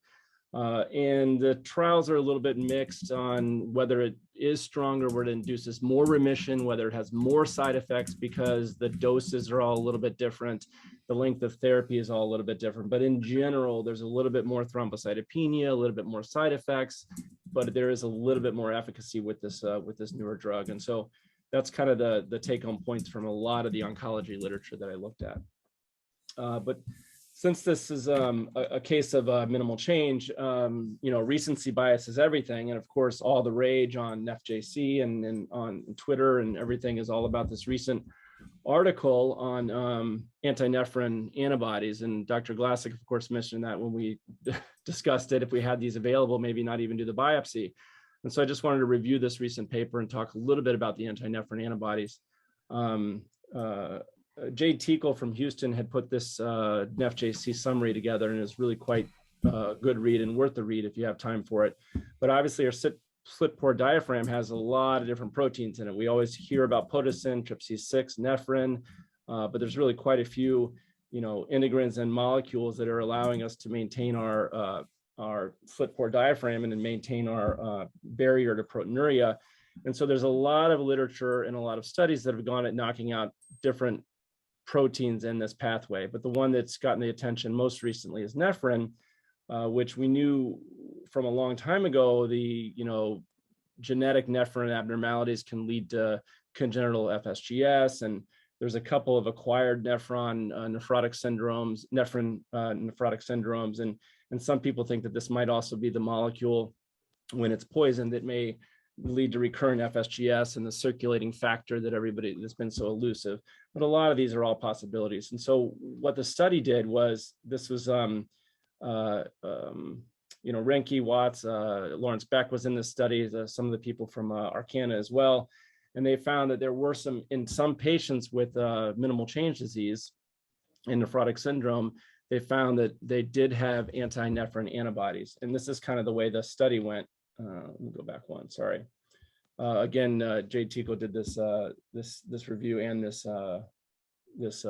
And the trials are a little bit mixed on whether it is stronger, whether it induces more remission, whether it has more side effects because the doses are all a little bit different. The length of therapy is all a little bit different. But in general, there's a little bit more thrombocytopenia, a little bit more side effects, but there is a little bit more efficacy with this newer drug. And so that's kind of the take-home points from a lot of the oncology literature that I looked at. But since this is a case of minimal change, recency bias is everything. And of course, all the rage on NephJC and on Twitter and everything is all about this recent article on anti-nephrin antibodies. And Dr. Glassick, of course, mentioned that when we discussed it, if we had these available, maybe not even do the biopsy. And so I just wanted to review this recent paper and talk a little bit about the anti-nephrin antibodies. Jade Teakle from Houston had put this NephJC summary together, and it's really quite a good read and worth the read if you have time for it. But obviously our slit pore diaphragm has a lot of different proteins in it. We always hear about potosin, trypsis-6, nephrin, but there's really quite a few, integrins and molecules that are allowing us to maintain our slit pore diaphragm and then maintain our barrier to proteinuria. And so there's a lot of literature and a lot of studies that have gone at knocking out different proteins in this pathway. But the one that's gotten the attention most recently is nephrin, which we knew from a long time ago, the genetic nephrin abnormalities can lead to congenital FSGS, and there's a couple of acquired nephrin nephrotic syndromes, and some people think that this might also be the molecule when it's poisoned that may lead to recurrent FSGS and the circulating factor that everybody that's been so elusive. But a lot of these are all possibilities. And so what the study did was this was Renke, Watts, Lawrence Beck was in this study, some of the people from Arcana as well. And they found that there were in some patients with minimal change disease and nephrotic syndrome, they found that they did have anti-nephrin antibodies. And this is kind of the way the study went. Let me go back one, sorry. Again, Jade Teakle did this review and this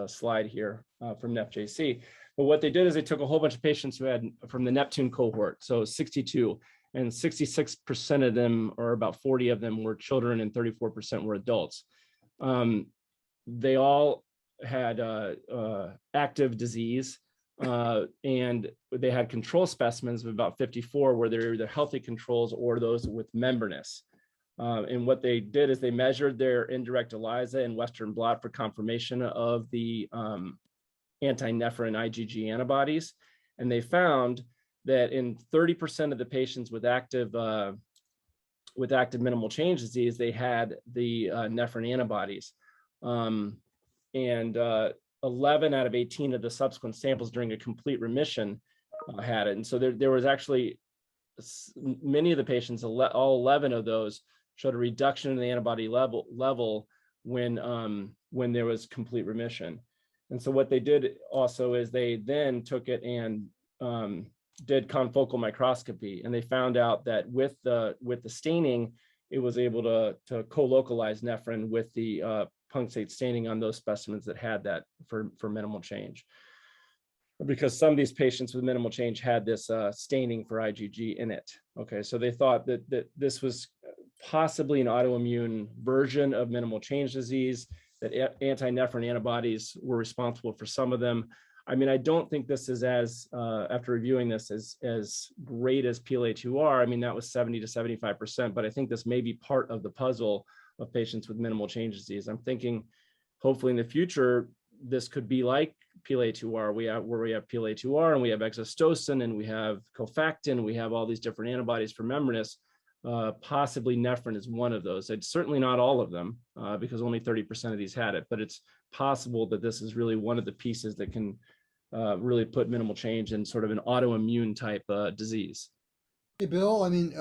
slide here from NephJC. But what they did is they took a whole bunch of patients who had from the Neptune cohort, so 62, and 66% of them, or about 40 of them, were children and 34% were adults. They all had active disease, and they had control specimens of about 54 where they're either healthy controls or those with membranous. And what they did is they measured their indirect ELISA and Western blot for confirmation of the anti-nephrin IgG antibodies. And they found that in 30% of the patients with active minimal change disease, they had the nephrin antibodies. And 11 out of 18 of the subsequent samples during a complete remission had it. And so there was actually many of the patients, all 11 of those, showed a reduction in the antibody level when there was complete remission. And so what they did also is they then took it and did confocal microscopy, and they found out that with the staining, it was able to co-localize nephrin with the punctate staining on those specimens that had that for minimal change. because some of these patients with minimal change had this staining for IgG in it. Okay, so they thought that this was possibly an autoimmune version of minimal change disease, that anti-nephron antibodies were responsible for some of them. I mean, I don't think this is as, after reviewing this, as great as PLA2R. I mean, that was 70 to 75%, but I think this may be part of the puzzle of patients with minimal change disease. I'm thinking, hopefully in the future, this could be like PLA2R, where we have PLA2R and we have exostocin and we have cofactin, we have all these different antibodies for membranous. Possibly nephron is one of those. It's certainly not all of them because only 30% of these had it, but it's possible that this is really one of the pieces that can really put minimal change in sort of an autoimmune type disease. Hey, Bill, I mean,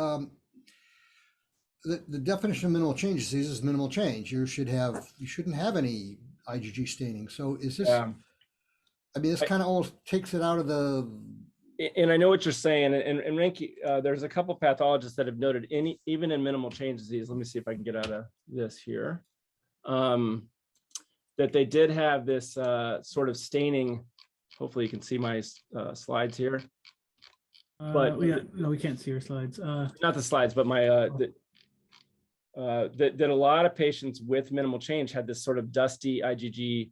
the definition of minimal change disease is minimal change. You shouldn't have any IgG staining. So is this, I mean, this kind of almost takes it out of the. And I know what you're saying, and Renke, there's a couple pathologists that have noted even in minimal change disease, let me see if I can get out of this here, that they did have this sort of staining. Hopefully you can see my slides here. But no, we can't see your slides. Not the slides, but my that a lot of patients with minimal change had this sort of dusty IgG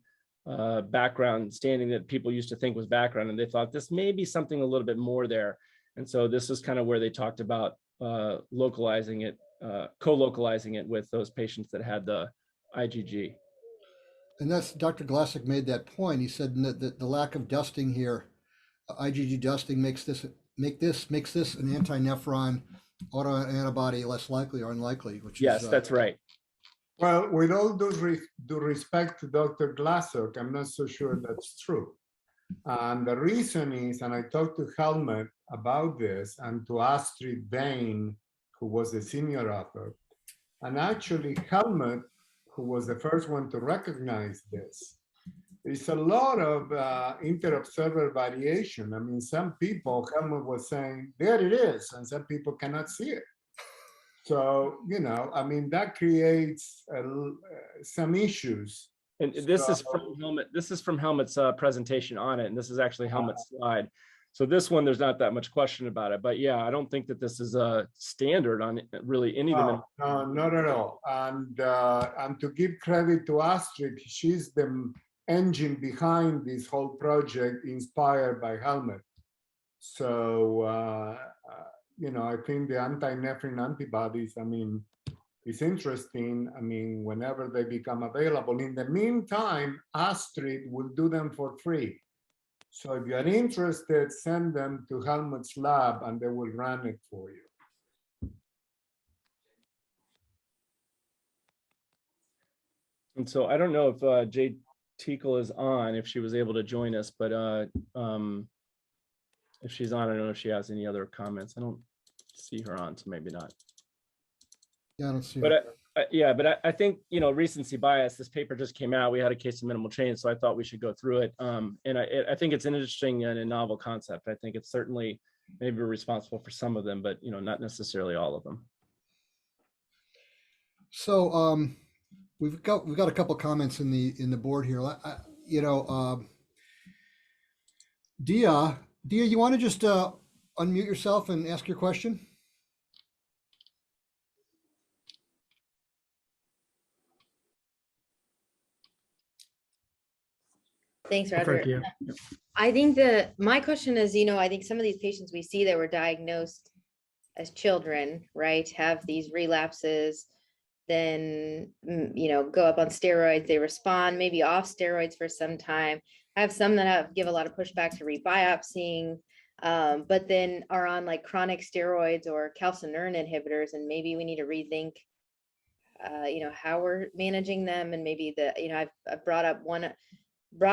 background staining that people used to think was background, and they thought this may be something a little bit more there. And so this is kind of where they talked about localizing it, co-localizing it with those patients that had the IgG. And that's Dr. Glassick made that point. He said that the lack of dusting here, IgG dusting makes this an anti-nephron autoantibody less likely or unlikely. Which yes, is, that's right. Well, with all due respect to Dr. Glassick, I'm not so sure that's true. And the reason is, and I talked to Helmut about this and to Astrid Bain, who was the senior author, and actually Helmut, who was the first one to recognize this. There's a lot of inter-observer variation. I mean, some people, Helmut was saying, there it is, and some people cannot see it. So, you know, I mean, that creates some issues. And this is from Helmut. This is from Helmut's presentation on it, and this is actually Helmut's slide. So this one, there's not that much question about it. But yeah, I don't think that this is a standard on really any of them. No, not at all. And to give credit to Astrid, she's the engine behind this whole project, inspired by Helmut. So you know, I think the anti-nephrin antibodies, I mean, it's interesting. I mean, whenever they become available. In the meantime, Astrid will do them for free. So if you're interested, send them to Helmut's lab and they will run it for you. And so I don't know if Jade Teakle is on, if she was able to join us, but if she's on, I don't know if she has any other comments. I don't see her on, so maybe not. Yeah, I don't see but I think, you know, recency bias, this paper just came out, we had a case of minimal change, so I thought we should go through it. And I think it's an interesting and a novel concept. I think it's certainly maybe responsible for some of them, but, you know, not necessarily all of them. So we've got a couple comments in the board here. You know, Dia, you want to just unmute yourself and ask your question? Thanks, Roger. I think my question is, you know, I think some of these patients we see that were diagnosed as children, right, have these relapses, then, you know, go up on steroids, they respond, maybe off steroids for some time. I have some that give a lot of pushback to rebiopsying, but then are on like chronic steroids or calcineurin inhibitors, and maybe we need to rethink, you know, how we're managing them. And maybe you know, I've brought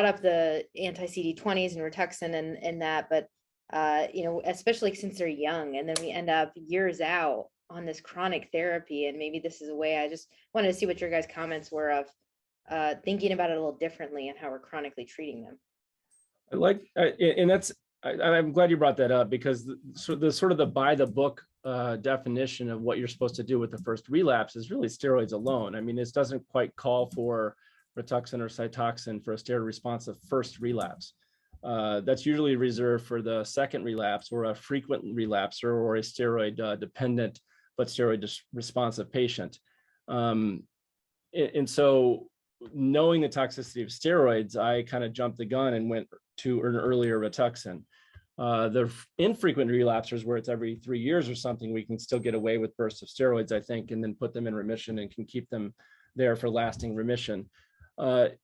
up the anti-CD20s and Rituxan and that, but you know, especially since they're young, and then we end up years out on this chronic therapy. And maybe this is a way, I just wanted to see what your guys' comments were of thinking about it a little differently and how we're chronically treating them. I like, and I'm glad you brought that up, because the sort of the by the book definition of what you're supposed to do with the first relapse is really steroids alone. I mean, this doesn't quite call for Rituxan or Cytoxan for a steroid responsive first relapse. That's usually reserved for the second relapse or a frequent relapser or a steroid dependent but steroid responsive patient. And so knowing the toxicity of steroids, I kind of jumped the gun and went to an earlier Rituxan. The infrequent relapsers where it's every 3 years or something, we can still get away with bursts of steroids, I think, and then put them in remission and can keep them there for lasting remission.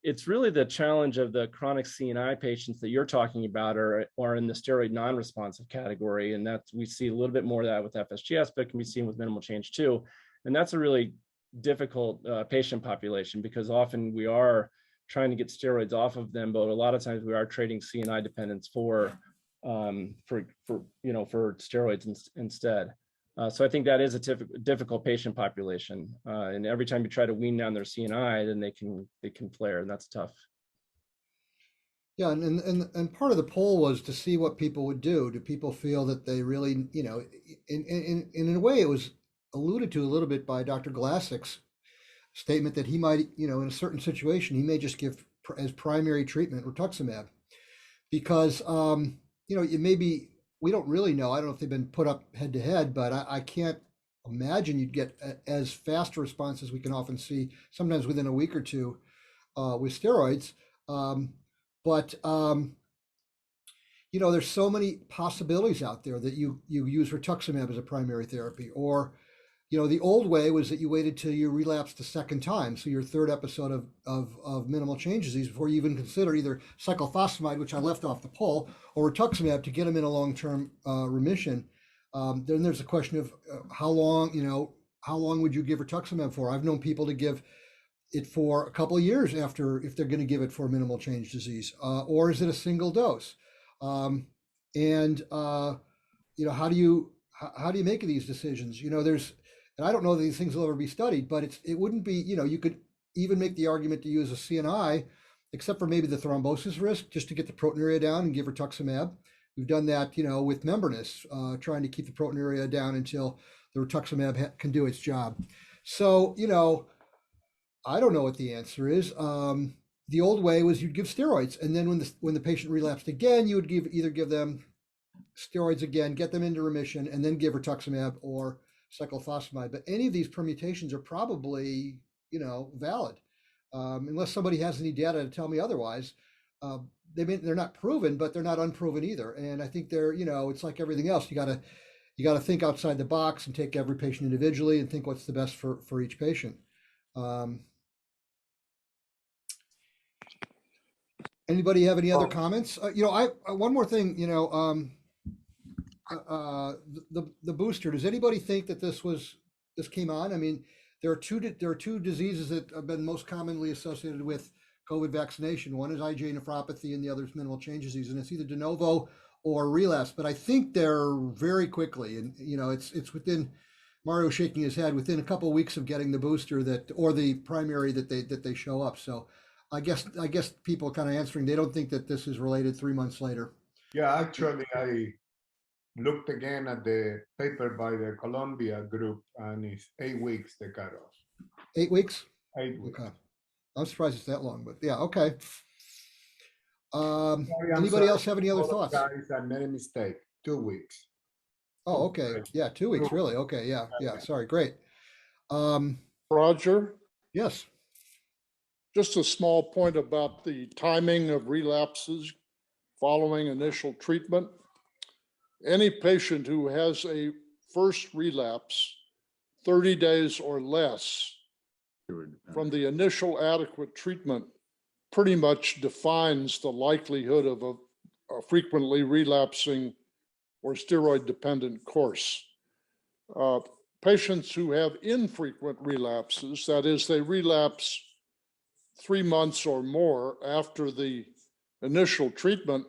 It's really the challenge of the chronic CNI patients that you're talking about are in the steroid non-responsive category. And that we see a little bit more of that with FSGS, but can be seen with minimal change too. And that's a really difficult patient population because often we are trying to get steroids off of them, but a lot of times we are trading CNI dependence for steroids instead. So I think that is a difficult patient population, and every time you try to wean down their CNI, then they can flare, and that's tough. Yeah, and part of the poll was to see what people would do. Do people feel that they really, in a way, it was alluded to a little bit by Dr. Glassick's statement that he might, in a certain situation, he may just give as primary treatment rituximab because, it may be, we don't really know. I don't know if they've been put up head to head, but I can't imagine you'd get as fast a response as we can often see, sometimes within a week or two with steroids. There's so many possibilities out there that you use rituximab as a primary therapy, or the old way was that you waited till you relapsed the second time, so your third episode of minimal change disease before you even consider either cyclophosphamide, which I left off the poll, or rituximab to get them in a long-term remission. Then there's a question of how long would you give rituximab for? I've known people to give it for a couple of years after, if they're going to give it for minimal change disease, or is it a single dose? How do you make these decisions? And I don't know that these things will ever be studied, but it wouldn't be, you could even make the argument to use a CNI, except for maybe the thrombosis risk, just to get the proteinuria down and give rituximab. We've done that, with membranous, trying to keep the proteinuria down until the rituximab can do its job. So, I don't know what the answer is. The old way was you'd give steroids, and then when the patient relapsed again, you would either give them steroids again, get them into remission, and then give rituximab or cyclophosphamide. But any of these permutations are probably, valid, unless somebody has any data to tell me otherwise. They're not proven, but they're not unproven either. And I think they're, it's like everything else. You got to think outside the box and take every patient individually and think what's the best for each patient. Anybody have any other comments? One more thing, the booster, does anybody think that this came on? I mean, there are two diseases that have been most commonly associated with COVID vaccination. One is IgA nephropathy and the other is minimal change disease, and it's either de novo or relapse, but I think they're very quickly, and it's within, Mario shaking his head, within a couple of weeks of getting the booster or the primary that they show up. So I guess people are kind of answering, they don't think that this is related 3 months later. Yeah, actually, I looked again at the paper by the Columbia group, and it's 8 weeks the cutoff. 8 weeks? 8 weeks. Okay. I'm surprised it's that long, but yeah, okay. Sorry, Anybody else have any other thoughts? Guys, I made a mistake. 2 weeks. Oh, okay. Yeah, 2 weeks, really? Okay, yeah. Sorry, great. Roger? Yes. Just a small point about the timing of relapses following initial treatment. Any patient who has a first relapse 30 days or less from the initial adequate treatment pretty much defines the likelihood of a frequently relapsing or steroid-dependent course. Patients who have infrequent relapses, that is, they relapse 3 months or more after the initial treatment,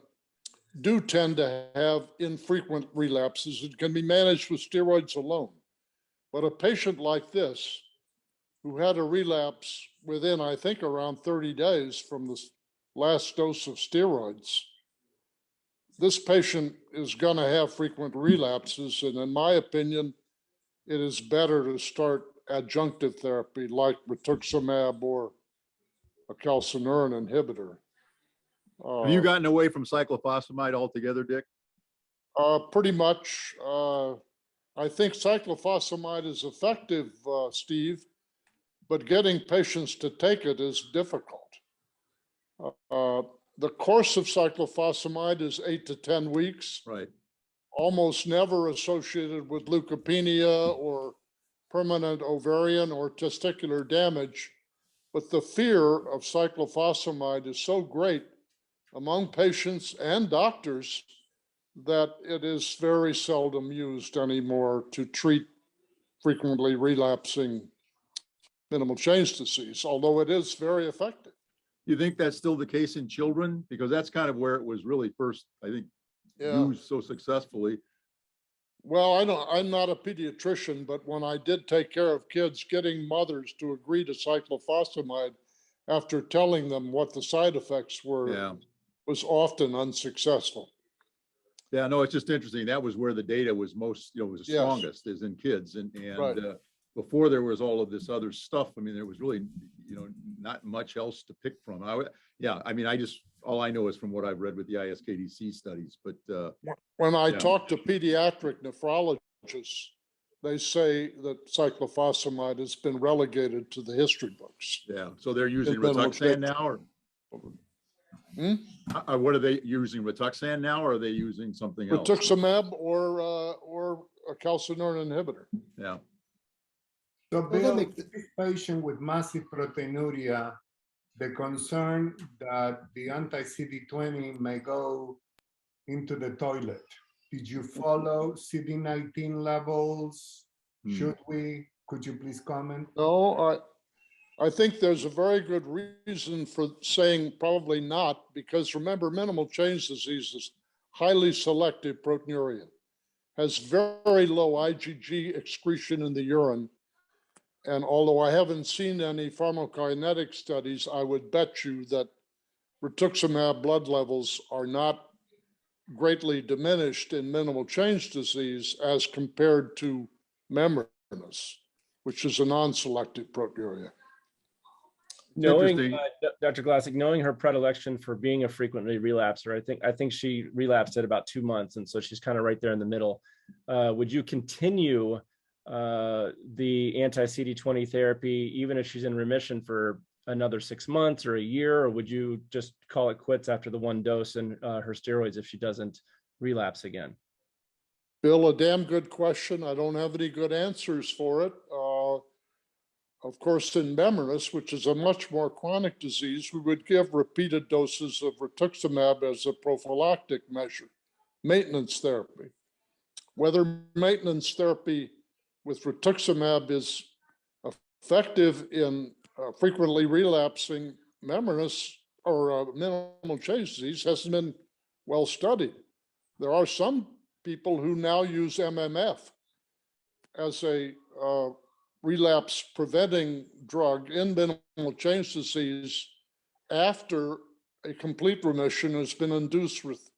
do tend to have infrequent relapses. It can be managed with steroids alone. But a patient like this, who had a relapse within, I think, around 30 days from the last dose of steroids, this patient is going to have frequent relapses. And in my opinion, it is better to start adjunctive therapy like rituximab or a calcineurin inhibitor. Have you gotten away from cyclophosphamide altogether, Dick? Pretty much. I think cyclophosphamide is effective, Steve, but getting patients to take it is difficult. The course of cyclophosphamide is 8 to 10 weeks. Right. Almost never associated with leukopenia or permanent ovarian or testicular damage. But the fear of cyclophosphamide is so great among patients and doctors that it is very seldom used anymore to treat frequently relapsing minimal change disease, although it is very effective. You think that's still the case in children? Because that's kind of where it was really first, I think, used so successfully. Well, I'm not a pediatrician, but when I did take care of kids, getting mothers to agree to cyclophosphamide after telling them what the side effects were was often unsuccessful. Yeah, no, it's just interesting. That was where the data was most, was the strongest, is in kids. And before there was all of this other stuff, I mean, there was really, not much else to pick from. All I know is from what I've read with the ISKDC studies, but. When I talk to pediatric nephrologists, they say that cyclophosphamide has been relegated to the history books. Yeah, so they're using Rituxan now, or? What are they using, Rituxan now, or are they using something else? Rituximab or a calcineurin inhibitor. Yeah. So Bill, this patient with massive proteinuria, the concern that the anti-CD20 may go into the toilet. Did you follow CD19 levels? Should we? Could you please comment? No, I think there's a very good reason for saying probably not, because remember, minimal change disease is highly selective proteinuria, has very low IgG excretion in the urine. And although I haven't seen any pharmacokinetic studies, I would bet you that rituximab blood levels are not greatly diminished in minimal change disease as compared to membranous, which is a non-selective proteinuria. Knowing Dr. Glassick, knowing her predilection for being a frequently relapser, I think she relapsed at about 2 months, and so she's kind of right there in the middle. Would you continue the anti-CD20 therapy even if she's in remission for another 6 months or a year, or would you just call it quits after the 1 dose and her steroids if she doesn't relapse again? Bill, a damn good question. I don't have any good answers for it. Of course, in membranous, which is a much more chronic disease, we would give repeated doses of rituximab as a prophylactic measure, maintenance therapy. Whether maintenance therapy with rituximab is effective in frequently relapsing membranous or minimal change disease hasn't been well studied. There are some people who now use MMF as a relapse preventing drug in minimal change disease after a complete remission has been induced with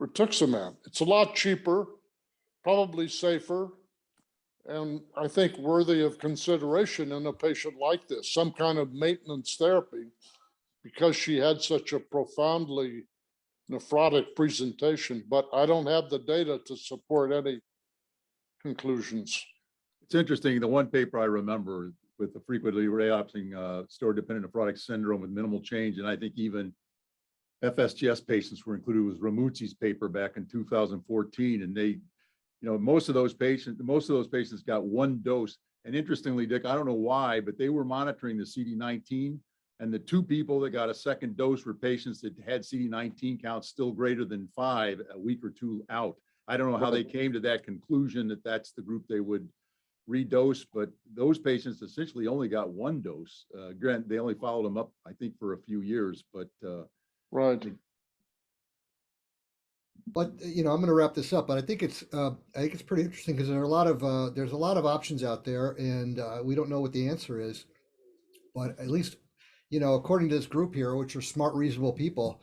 rituximab. It's a lot cheaper, probably safer, and I think worthy of consideration in a patient like this, some kind of maintenance therapy, because she had such a profoundly nephrotic presentation, but I don't have the data to support any conclusions. It's interesting. The one paper I remember with the frequently relapsing steroid-dependent nephrotic syndrome with minimal change, and I think even FSGS patients were included, was Ramuzzi's paper back in 2014, and they, most of those patients got 1 dose. And interestingly, Dick, I don't know why, but they were monitoring the CD19, and the 2 people that got a second dose were patients that had CD19 counts still greater than 5 a week or 2 out. I don't know how they came to that conclusion that that's the group they would redose, but those patients essentially only got 1 dose. Granted, they only followed them up, I think, for a few years, but right. But I'm going to wrap this up. But I think it's pretty interesting because there's a lot of options out there, and we don't know what the answer is. But at least, according to this group here, which are smart, reasonable people,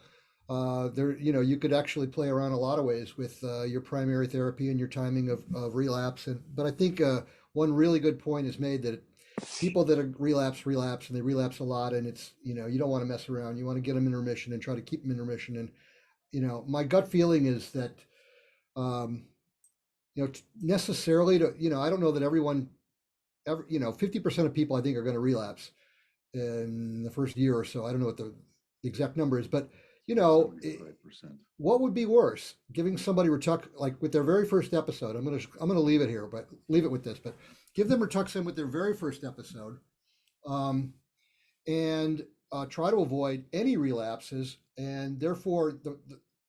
you could actually play around a lot of ways with your primary therapy and your timing of relapse. But I think one really good point is made that people that are relapse, and they relapse a lot, and it's, you know, you don't want to mess around. You want to get them in remission and try to keep them in remission. And, you know, my gut feeling is that, you know, necessarily to, you know, I don't know that everyone, you know, 50% of people I think are going to relapse in the first year or so. I don't know what the exact number is, but, you know, 75%. what would be worse? Giving somebody like with their very first episode. I'm gonna leave it here, but leave it with this. But give them Rituxan with their very first episode, and try to avoid any relapses. And therefore, the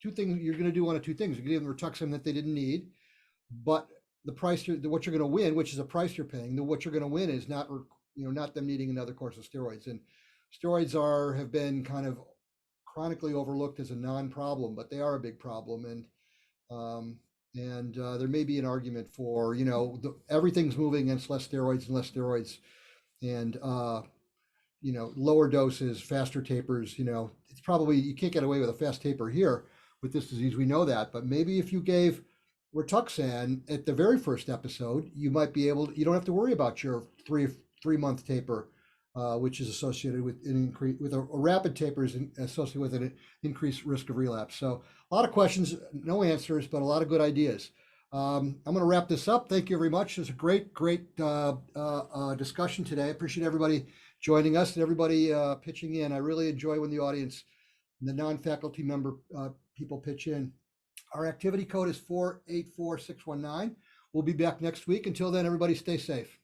two things you're going to do, one of two things: you're going to give them Rituxan that they didn't need, but the price what you're going to win, which is a price you're paying. What you're going to win is not them needing another course of steroids. And steroids have been kind of chronically overlooked as a non-problem, but they are a big problem. And there may be an argument for, you know, everything's moving against less steroids, and you know, lower doses, faster tapers. You know, it's probably, you can't get away with a fast taper here with this disease. We know that, but maybe if you gave Rituxan at the very first episode, you might be able to, you don't have to worry about your three-month taper, which is associated with an increase, with a rapid taper is associated with an increased risk of relapse. So a lot of questions, no answers, but a lot of good ideas. I'm going to wrap this up. Thank you very much. It was a great discussion today. I appreciate everybody joining us and everybody pitching in. I really enjoy when the audience and the non-faculty member people pitch in. Our activity code is 484619. We'll be back next week. Until then, everybody stay safe.